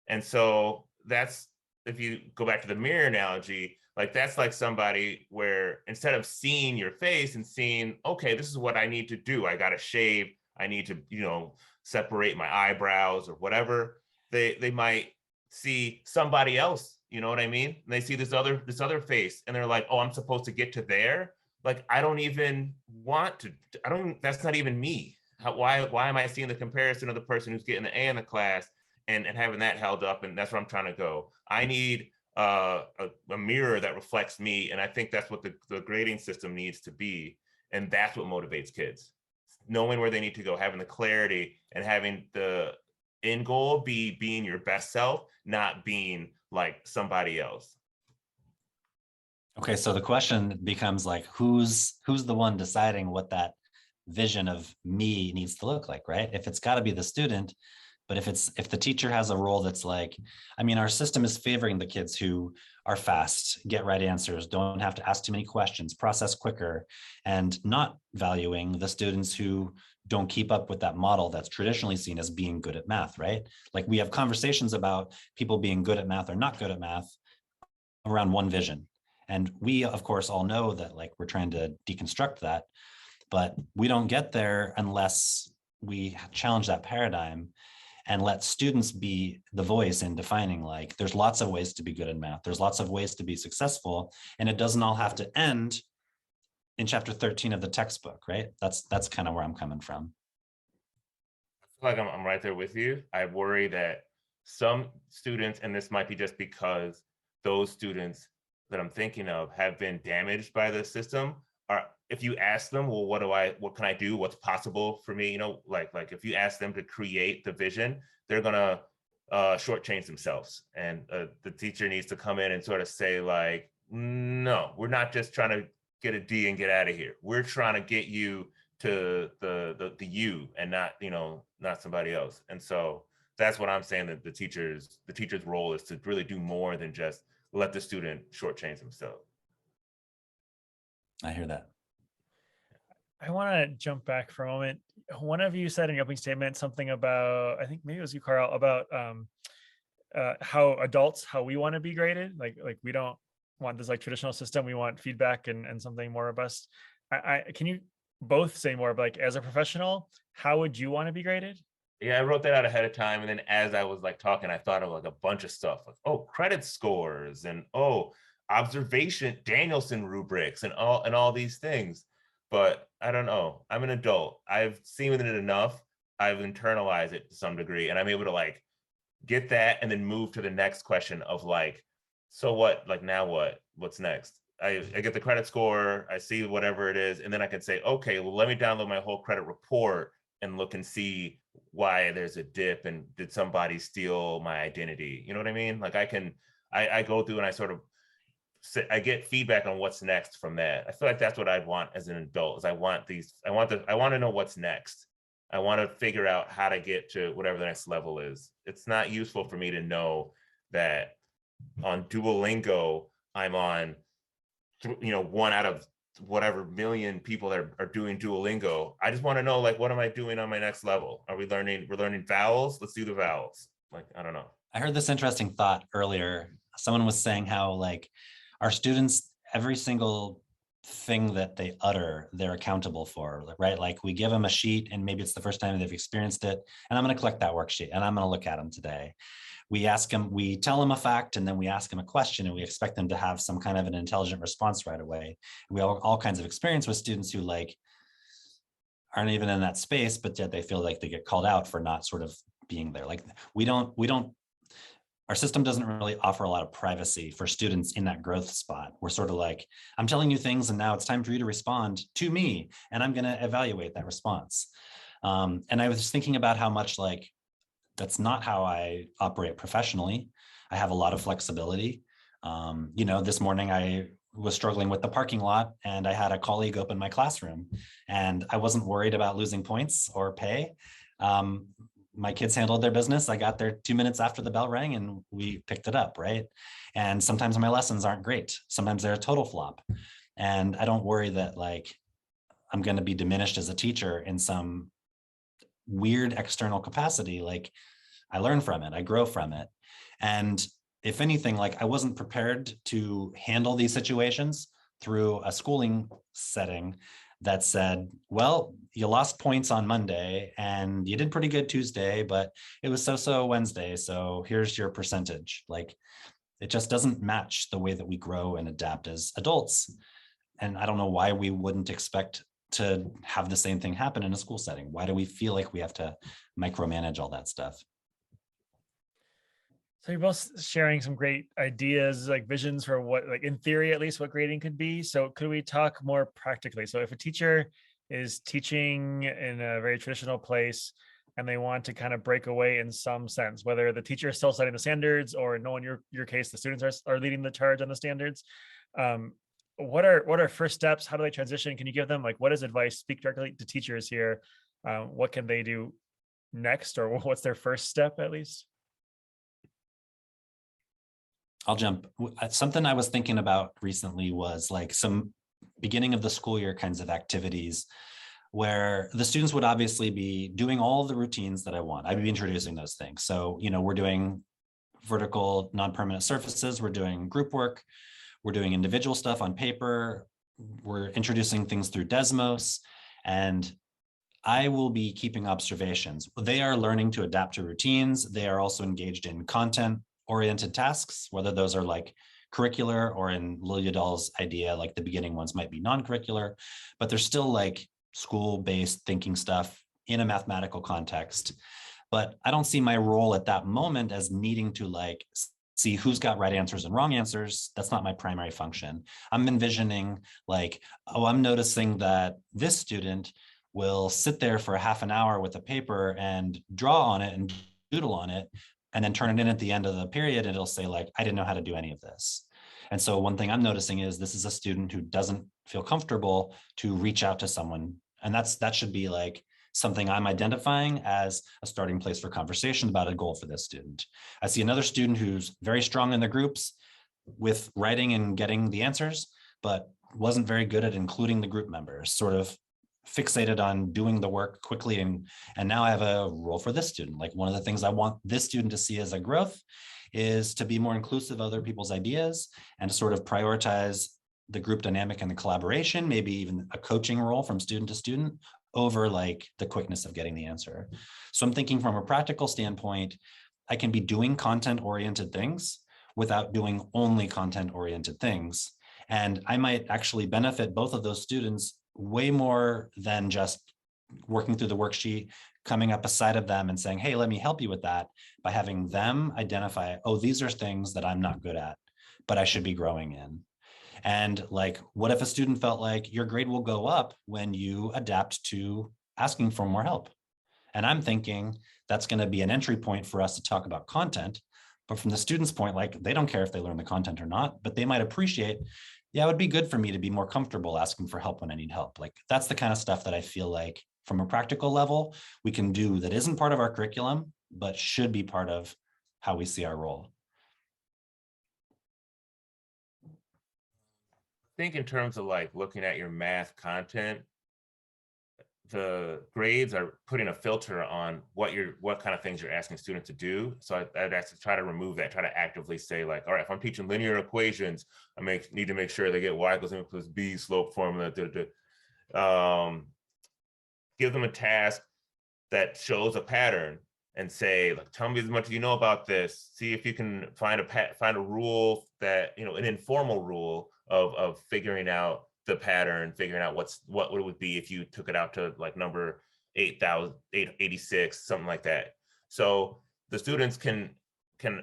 And so that's, if you go back to the mirror analogy, like that's like somebody where instead of seeing your face and seeing, okay, this is what I need to do, I got to shave, I need to, separate my eyebrows or whatever, they might see somebody else, you know what I mean? And they see this other face and they're like, oh, I'm supposed to get to there. Like, I don't even want to, that's not even me. Why am I seeing the comparison of the person who's getting the A in the class and having that held up? And that's where I'm trying to go. I need a mirror that reflects me. And I think that's what the grading system needs to be. And that's what motivates kids. Knowing where they need to go, having the clarity and having the end goal be being your best self, not being like somebody else. Okay, so the question becomes like, who's the one deciding what that vision of me needs to look like, right? If it's got to be the student, but if the teacher has a role that's like, I mean, our system is favoring the kids who are fast, get right answers, don't have to ask too many questions, process quicker, and not valuing the students who don't keep up with that model that's traditionally seen as being good at math, right? Like we have conversations about people being good at math or not good at math around one vision. And we, of course, all know that like we're trying to deconstruct that, but we don't get there unless we challenge that paradigm and let students be the voice in defining, like, there's lots of ways to be good in math. There's lots of ways to be successful. And it doesn't all have to end in chapter 13 of the textbook, right? That's kind of where I'm coming from. I feel like I'm right there with you. I worry that some students, and this might be just because those students that I'm thinking of have been damaged by the system, are, if you ask them, well, what can I do? What's possible for me? Like if you ask them to create the vision, they're gonna shortchange themselves. And the teacher needs to come in and sort of say like, no, we're not just trying to get a D and get out of here. We're trying to get you to the you and not somebody else. And so that's what I'm saying, that the teacher's role is to really do more than just let the student shortchange themselves. I hear that. I want to jump back for a moment. One of you said in your opening statement something about, I think maybe it was you, Carl, about how we want to be graded. Like we don't want this like traditional system. We want feedback and something more robust. Can you both say more, like as a professional, how would you want to be graded? Yeah, I wrote that out ahead of time. And then as I was like talking, I thought of like a bunch of stuff, like, oh, credit scores and observation, Danielson rubrics and all these things. But I don't know. I'm an adult. I've seen it enough. I've internalized it to some degree, and I'm able to like get that and then move to the next question of like, so what? Like now what? What's next? I get the credit score. I see whatever it is, and then I can say, okay, well, let me download my whole credit report and look and see why there's a dip and did somebody steal my identity? You know what I mean? Like I go through and I sort of I get feedback on what's next from that. I feel like that's what I'd want as an adult, is I want to know what's next. I want to figure out how to get to whatever the next level is. It's not useful for me to know that on Duolingo, I'm on, 1 out of whatever million people that are doing Duolingo. I just want to know, like, what am I doing on my next level? We're learning vowels? Let's do the vowels. Like, I don't know. I heard this interesting thought earlier. Someone was saying how like our students, every single thing that they utter, they're accountable for, right? Like we give them a sheet and maybe it's the first time they've experienced it. And I'm going to collect that worksheet and I'm going to look at them today. We ask them, we tell them a fact and then we ask them a question and we expect them to have some kind of an intelligent response right away. We have all kinds of experience with students who like aren't even in that space, but yet they feel like they get called out for not sort of being there. Like we don't, our system doesn't really offer a lot of privacy for students in that growth spot. We're sort of like, I'm telling you things and now it's time for you to respond to me and I'm going to evaluate that response. And I was thinking about how much like, that's not how I operate professionally. I have a lot of flexibility. This morning I was struggling with the parking lot and I had a colleague open my classroom and I wasn't worried about losing points or pay. My kids handled their business. I got there 2 minutes after the bell rang and we picked it up, right? And sometimes my lessons aren't great. Sometimes they're a total flop. And I don't worry that like I'm going to be diminished as a teacher in some weird external capacity. Like I learn from it, I grow from it. And if anything, like I wasn't prepared to handle these situations through a schooling setting that said, well, you lost points on Monday and you did pretty good Tuesday, but it was so-so Wednesday. So here's your percentage. Like it just doesn't match the way that we grow and adapt as adults. And I don't know why we wouldn't expect to have the same thing happen in a school setting. Why do we feel like we have to micromanage all that stuff? So you're both sharing some great ideas, like visions for what, like in theory, at least what grading could be. So could we talk more practically? So if a teacher is teaching in a very traditional place and they want to kind of break away in some sense, whether the teacher is still setting the standards or no, in your case, the students are leading the charge on the standards. What are first steps? How do they transition? Can you give them like, what is advice? Speak directly to teachers here. What can they do next, or what's their first step at least? I'll jump. Something I was thinking about recently was like some beginning of the school year kinds of activities where the students would obviously be doing all the routines that I want. I'd be introducing those things. So, we're doing vertical non-permanent surfaces, we're doing group work, we're doing individual stuff on paper, we're introducing things through Desmos, and I will be keeping observations. They are learning to adapt to routines. They are also engaged in content-oriented tasks, whether those are like curricular or in Lil Yadal's idea, like the beginning ones might be non-curricular, but they're still like school-based thinking stuff in a mathematical context. But I don't see my role at that moment as needing to like see who's got right answers and wrong answers. That's not my primary function. I'm envisioning like, oh, I'm noticing that this student will sit there for a half an hour with a paper and draw on it and doodle on it, and then turn it in at the end of the period. And it'll say like, I didn't know how to do any of this. And so one thing I'm noticing is this is a student who doesn't feel comfortable to reach out to someone. And that should be like something I'm identifying as a starting place for conversation about a goal for this student. I see another student who's very strong in the groups with writing and getting the answers, but wasn't very good at including the group members, sort of fixated on doing the work quickly. And now I have a role for this student. Like one of the things I want this student to see as a growth is to be more inclusive of other people's ideas and to sort of prioritize the group dynamic and the collaboration, maybe even a coaching role from student to student over like the quickness of getting the answer. So I'm thinking from a practical standpoint, I can be doing content-oriented things without doing only content-oriented things. And I might actually benefit both of those students way more than just working through the worksheet, coming up beside of them and saying, hey, let me help you with that, by having them identify, oh, these are things that I'm not good at, but I should be growing in. And like, what if a student felt like your grade will go up when you adapt to asking for more help? And I'm thinking that's going to be an entry point for us to talk about content. But from the student's point, like they don't care if they learn the content or not, but they might appreciate, yeah, it would be good for me to be more comfortable asking for help when I need help. Like that's the kind of stuff that I feel like from a practical level, we can do that isn't part of our curriculum, but should be part of how we see our role. think in terms of like looking at your math content, the grades are putting a filter on what kind of things you're asking students to do. So I'd have to try to remove that, try to actively say like, all right, if I'm teaching linear equations, need to make sure they get y equals m plus b slope formula. Give them a task that shows a pattern and say, like, tell me as much as you know about this. See if you can find a rule that, an informal rule of figuring out the pattern, figuring out what it would be if you took it out to like number 8,886, something like that. So the students can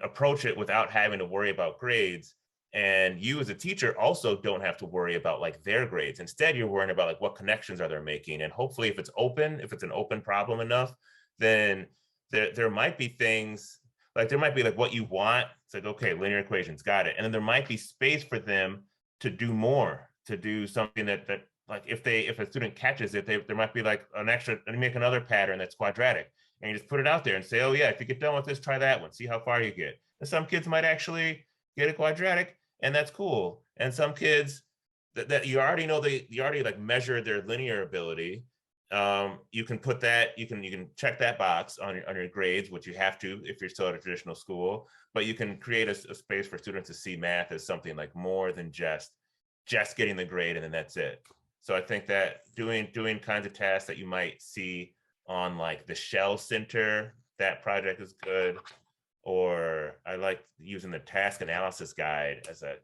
approach it without having to worry about grades. And you as a teacher also don't have to worry about like their grades. Instead, you're worrying about like what connections are they making. And hopefully if it's an open problem enough, then there might be things like, there might be like what you want. It's like, okay, linear equations, got it. And then there might be space for them to do more, to do something that like if a student catches it, there might be like an extra, and make another pattern that's quadratic. And you just put it out there and say, oh yeah, if you get done with this, try that one, see how far you get. And some kids might actually get a quadratic, and that's cool. And some kids that you already know, you already like measure their linear ability. You can put that, you can check that box on your grades, which you have to if you're still at a traditional school, but you can create a space for students to see math as something like more than just getting the grade and then that's it. So I think that doing kinds of tasks that you might see on like the Shell Center, that project is good. Or I like using the task analysis guide as a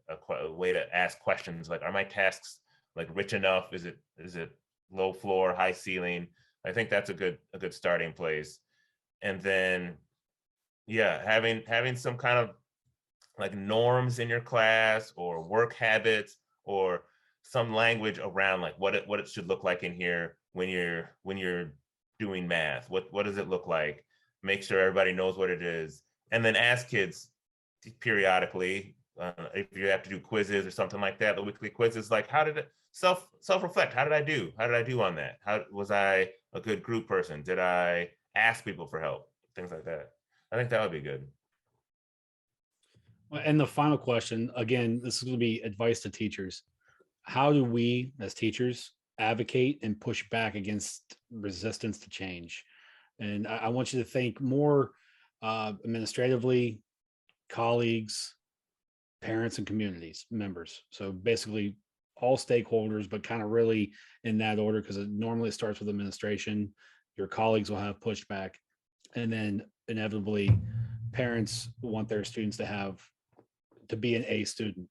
way to ask questions like, are my tasks like rich enough? Is it low floor, high ceiling? I think that's a good starting place. And then, yeah, having some kind of like norms in your class or work habits or some language around like what it should look like in here when you're doing math. What does it look like? Make sure everybody knows what it is. And then ask kids periodically, if you have to do quizzes or something like that, the weekly quizzes, like how did it self-reflect? How did I do? How did I do on that? How was I a good group person? Did I ask people for help? Things like that. I think that would be good. And the final question, again, this is going to be advice to teachers. How do we as teachers advocate and push back against resistance to change? And I want you to think more administratively, colleagues, parents, and communities members. So basically all stakeholders, but kind of really in that order, because it normally starts with administration. Your colleagues will have pushback, and then inevitably parents want their students to be an A student,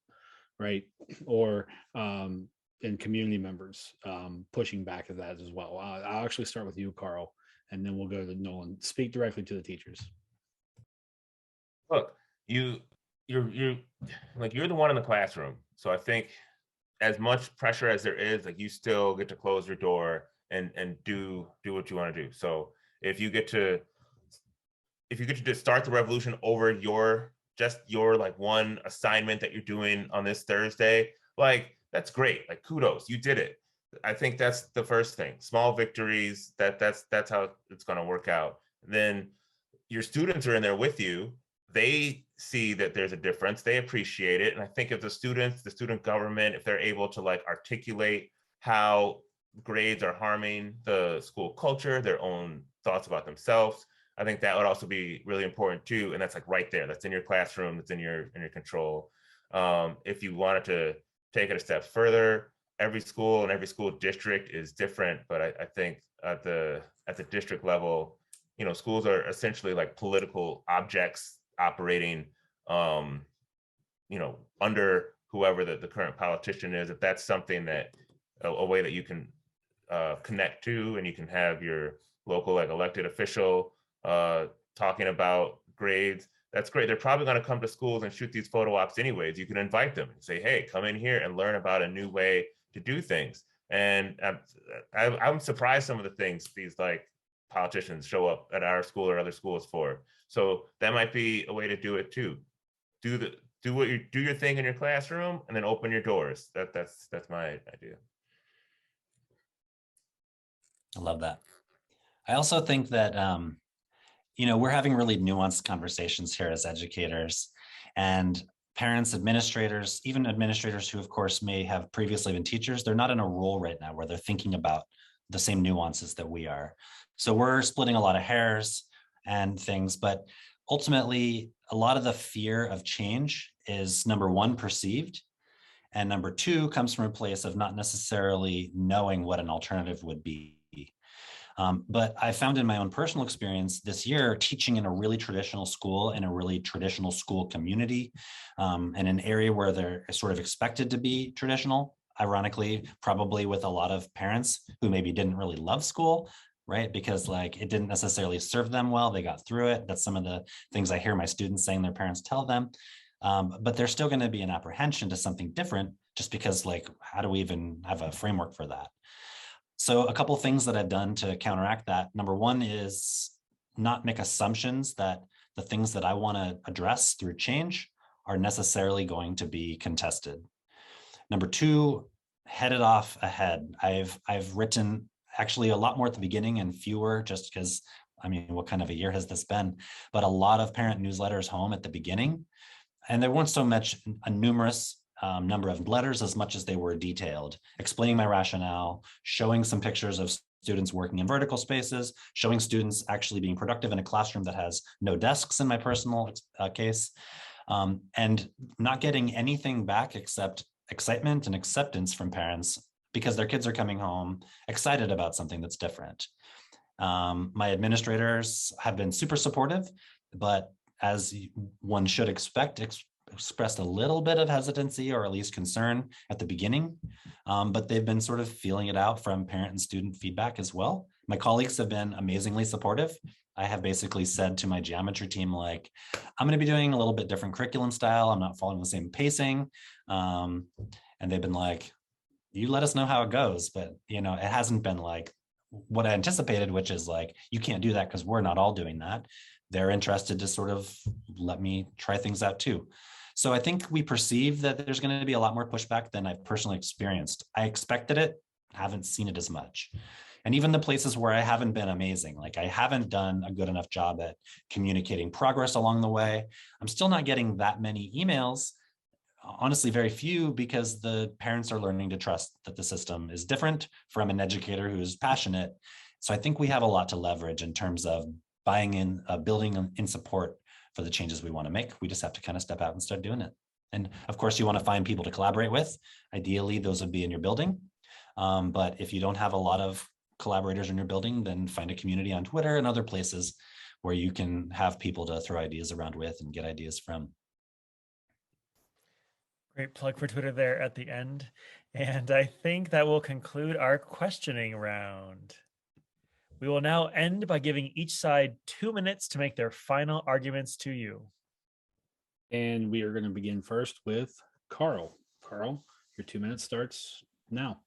right? Or and community members pushing back at that as well. I'll actually start with you, Carl, and then we'll go to Nolan. Speak directly to the teachers. Look, you're like, you're the one in the classroom. So I think as much pressure as there is, like, you still get to close your door and do what you want to do. So if you get to just start the revolution over your like one assignment that you're doing on this Thursday, like, that's great. Like, kudos, you did it. I think that's the first thing. Small victories, that's how it's going to work out. Then your students are in there with you. They see that there's a difference. They appreciate it. And I think if the student government, if they're able to like articulate how grades are harming the school culture, their own thoughts about themselves, I think that would also be really important too. And that's like right there. That's in your classroom. That's in your control. If you wanted to take it a step further, every school and every school district is different. But I think at the district level, schools are essentially like political objects operating, under whoever the current politician is. If that's something that a way that you can connect to, and you can have your local like elected official talking about grades, that's great. They're probably going to come to schools and shoot these photo ops anyways. You can invite them and say, hey, come in here and learn about a new way to do things. And I'm surprised some of the things these like politicians show up at our school or other schools for. So that might be a way to do it too. Do your thing in your classroom and then open your doors. That's my idea. I love that. I also think that we're having really nuanced conversations here as educators, and parents, administrators, even administrators who, of course, may have previously been teachers, they're not in a role right now where they're thinking about the same nuances that we are. So we're splitting a lot of hairs and things, but ultimately, a lot of the fear of change is, number one, perceived, and number two, comes from a place of not necessarily knowing what an alternative would be. But I found in my own personal experience this year, teaching in a really traditional school, in a really traditional school community, in an area where they're sort of expected to be traditional, ironically, probably with a lot of parents who maybe didn't really love school, right? Because like it didn't necessarily serve them well. They got through it. That's some of the things I hear my students saying their parents tell them. But there's still going to be an apprehension to something different, just because like, how do we even have a framework for that? So a couple of things that I've done to counteract that. Number one is not make assumptions that the things that I want to address through change are necessarily going to be contested. Number two, head it off ahead. I've written actually a lot more at the beginning and fewer, just because, I mean, what kind of a year has this been? But a lot of parent newsletters home at the beginning. And there weren't so much a numerous number of letters as much as they were detailed, explaining my rationale, showing some pictures of students working in vertical spaces, showing students actually being productive in a classroom that has no desks in my personal case, and not getting anything back except excitement and acceptance from parents because their kids are coming home excited about something that's different. My administrators have been super supportive, but as one should expect, expressed a little bit of hesitancy or at least concern at the beginning, but they've been sort of feeling it out from parent and student feedback as well. My colleagues have been amazingly supportive. I have basically said to my geometry team, like, I'm going to be doing a little bit different curriculum style. I'm not following the same pacing. And they've been like, you let us know how it goes. But, you know, it hasn't been like what I anticipated, which is like, you can't do that because we're not all doing that. They're interested to sort of let me try things out too. So I think we perceive that there's going to be a lot more pushback than I've personally experienced. I expected it, haven't seen it as much. And even the places where I haven't been amazing, like I haven't done a good enough job at communicating progress along the way, I'm still not getting that many emails. Honestly, very few, because the parents are learning to trust that the system is different from an educator who's passionate. So I think we have a lot to leverage in terms of buying in, building in support for the changes we want to make. We just have to kind of step out and start doing it. And of course, you want to find people to collaborate with. Ideally, those would be in your building. But if you don't have a lot of collaborators in your building, then find a community on Twitter and other places where you can have people to throw ideas around with and get ideas from. Great plug for Twitter there at the end. And I think that will conclude our questioning round. We will now end by giving each side 2 minutes to make their final arguments to you. And we are going to begin first with Carl. Carl, your 2 minutes starts now.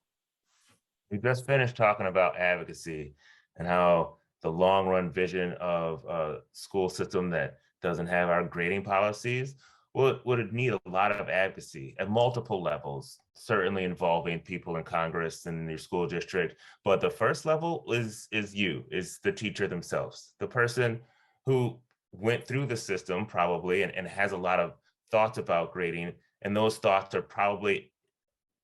We just finished talking about advocacy and how the long run vision of a school system that doesn't have our grading policies would need a lot of advocacy at multiple levels, certainly involving people in Congress and your school district. But the first level is the teacher themselves, the person who went through the system probably and has a lot of thoughts about grading. And those thoughts are probably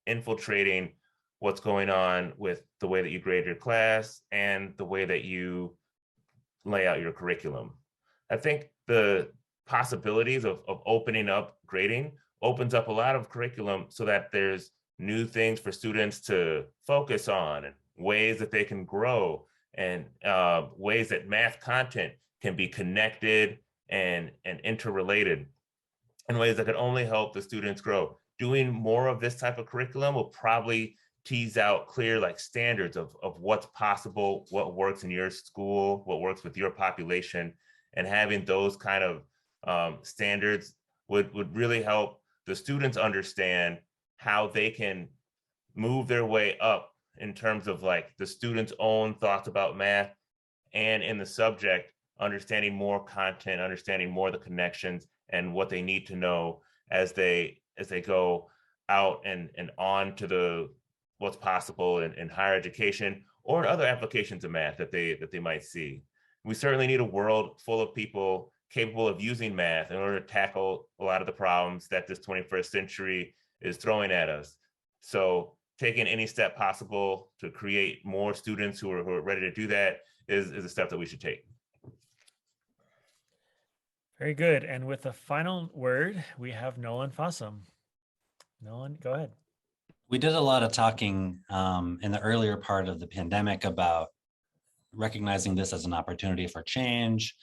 infiltrating what's going on with the way that you grade your class and the way that you lay out your curriculum. I think the possibilities of opening up grading opens up a lot of curriculum so that there's new things for students to focus on and ways that they can grow and ways that math content can be connected and interrelated in ways that could only help the students grow. Doing more of this type of curriculum will probably tease out clear like standards of what's possible, what works in your school, what works with your population, and having those kind of standards would really help the students understand how they can move their way up in terms of like the students' own thoughts about math, and in the subject, understanding more content, understanding more the connections and what they need to know as they go out and on to the what's possible in higher education or in other applications of math that they might see. We certainly need a world full of people capable of using math in order to tackle a lot of the problems that this 21st century is throwing at us. So taking any step possible to create more students who are ready to do that is a step that we should take. Very good. And with the final word, we have Nolan Fossum. Nolan, go ahead. We did a lot of talking in the earlier part of the pandemic about recognizing this as an opportunity for change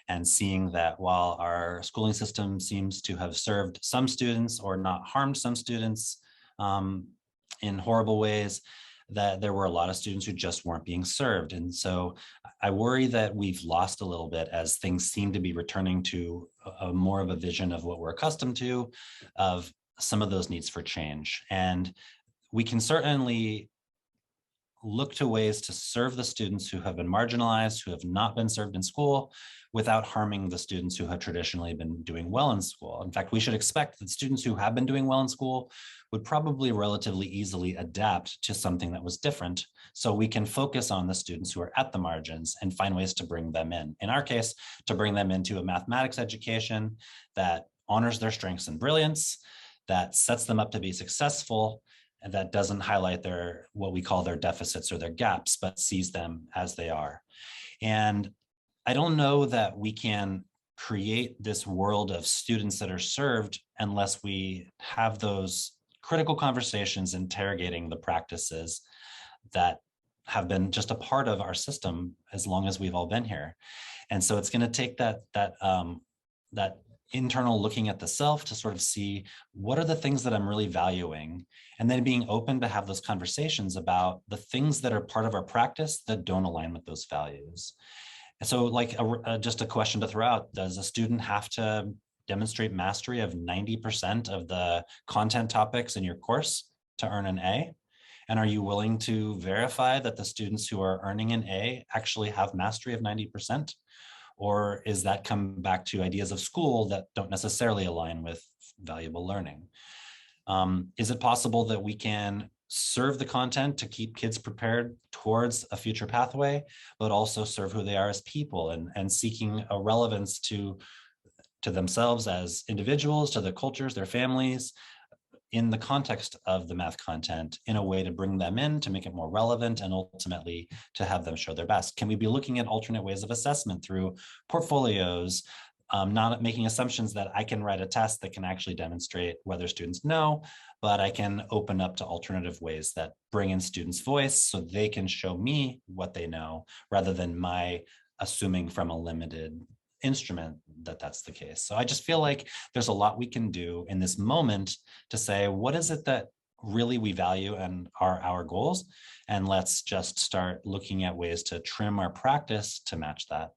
and seeing that while our schooling system seems to have served some students or not harmed some students in horrible ways, that there were a lot of students who just weren't being served. And so I worry that we've lost a little bit as things seem to be returning to a more of a vision of what we're accustomed to, of some of those needs for change. And we can certainly look to ways to serve the students who have been marginalized, who have not been served in school, without harming the students who have traditionally been doing well in school. In fact, we should expect that students who have been doing well in school would probably relatively easily adapt to something that was different. So we can focus on the students who are at the margins and find ways to bring them in. In our case, to bring them into a mathematics education that honors their strengths and brilliance, that sets them up to be successful, and that doesn't highlight their, what we call their deficits or their gaps, but sees them as they are. And I don't know that we can create this world of students that are served unless we have those critical conversations interrogating the practices that have been just a part of our system as long as we've all been here. And so it's going to take that internal looking at the self to sort of see what are the things that I'm really valuing, and then being open to have those conversations about the things that are part of our practice that don't align with those values. And so like just a question to throw out, does a student have to demonstrate mastery of 90% of the content topics in your course to earn an A? And are you willing to verify that the students who are earning an A actually have mastery of 90%? Or is that come back to ideas of school that don't necessarily align with valuable learning? Is it possible that we can serve the content to keep kids prepared towards a future pathway, but also serve who they are as people and seeking a relevance to themselves as individuals, to their cultures, their families, in the context of the math content, in a way to bring them in, to make it more relevant, and ultimately to have them show their best? Can we be looking at alternate ways of assessment through portfolios, not making assumptions that I can write a test that can actually demonstrate whether students know, but I can open up to alternative ways that bring in students' voice so they can show me what they know, rather than my assuming from a limited instrument that that's the case. So I just feel like there's a lot we can do in this moment to say, what is it that really we value and are our goals? And let's just start looking at ways to trim our practice to match that.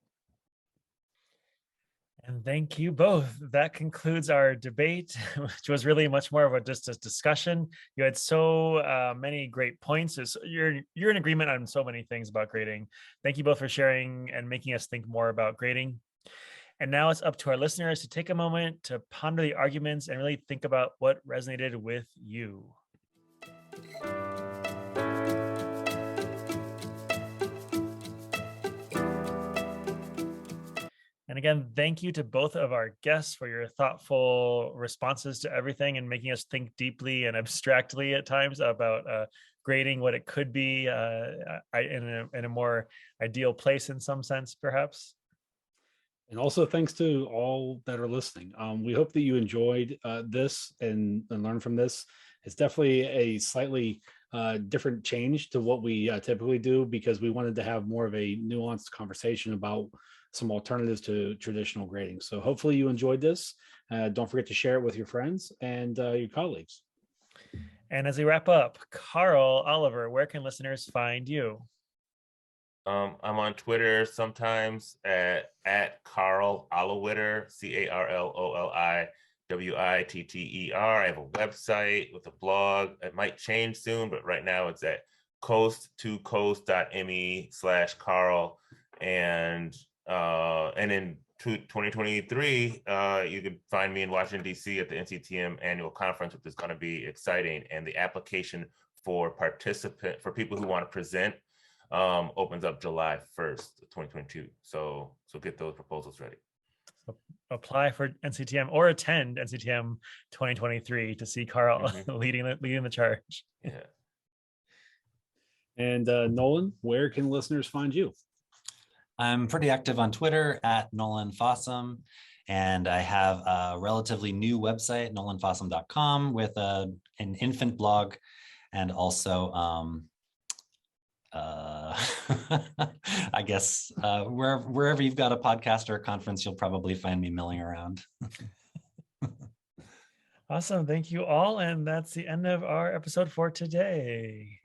And thank you both. That concludes our debate, which was really much more of just a discussion. You had so many great points. You're in agreement on so many things about grading. Thank you both for sharing and making us think more about grading. And now it's up to our listeners to take a moment to ponder the arguments and really think about what resonated with you. And again, thank you to both of our guests for your thoughtful responses to everything and making us think deeply and abstractly at times about grading what it could be in a more ideal place in some sense, perhaps. And also thanks to all that are listening. We hope that you enjoyed this and learned from this. It's definitely a slightly different change to what we typically do, because we wanted to have more of a nuanced conversation about some alternatives to traditional grading. So hopefully you enjoyed this. Don't forget to share it with your friends and your colleagues. And as we wrap up, Carl, Oliver, where can listeners find you? I'm on Twitter sometimes at Carl Oliwitter, CarlOliwitter. I have a website with a blog. It might change soon, but right now it's at coast2coast.me/Carl. And in 2023, you can find me in Washington, D.C. at the NCTM annual conference, which is going to be exciting. And the application for people who want to present opens up July 1st, 2022. So get those proposals ready. apply for NCTM or attend NCTM 2023 to see Carl Mhm. leading the charge. Yeah. And Nolan, where can listeners find you? I'm pretty active on Twitter at Nolan Fossum, and I have a relatively new website, nolanfossum.com, with an infant blog, and also I guess wherever you've got a podcast or a conference, you'll probably find me milling around. Awesome. Thank you all. And that's the end of our episode for today.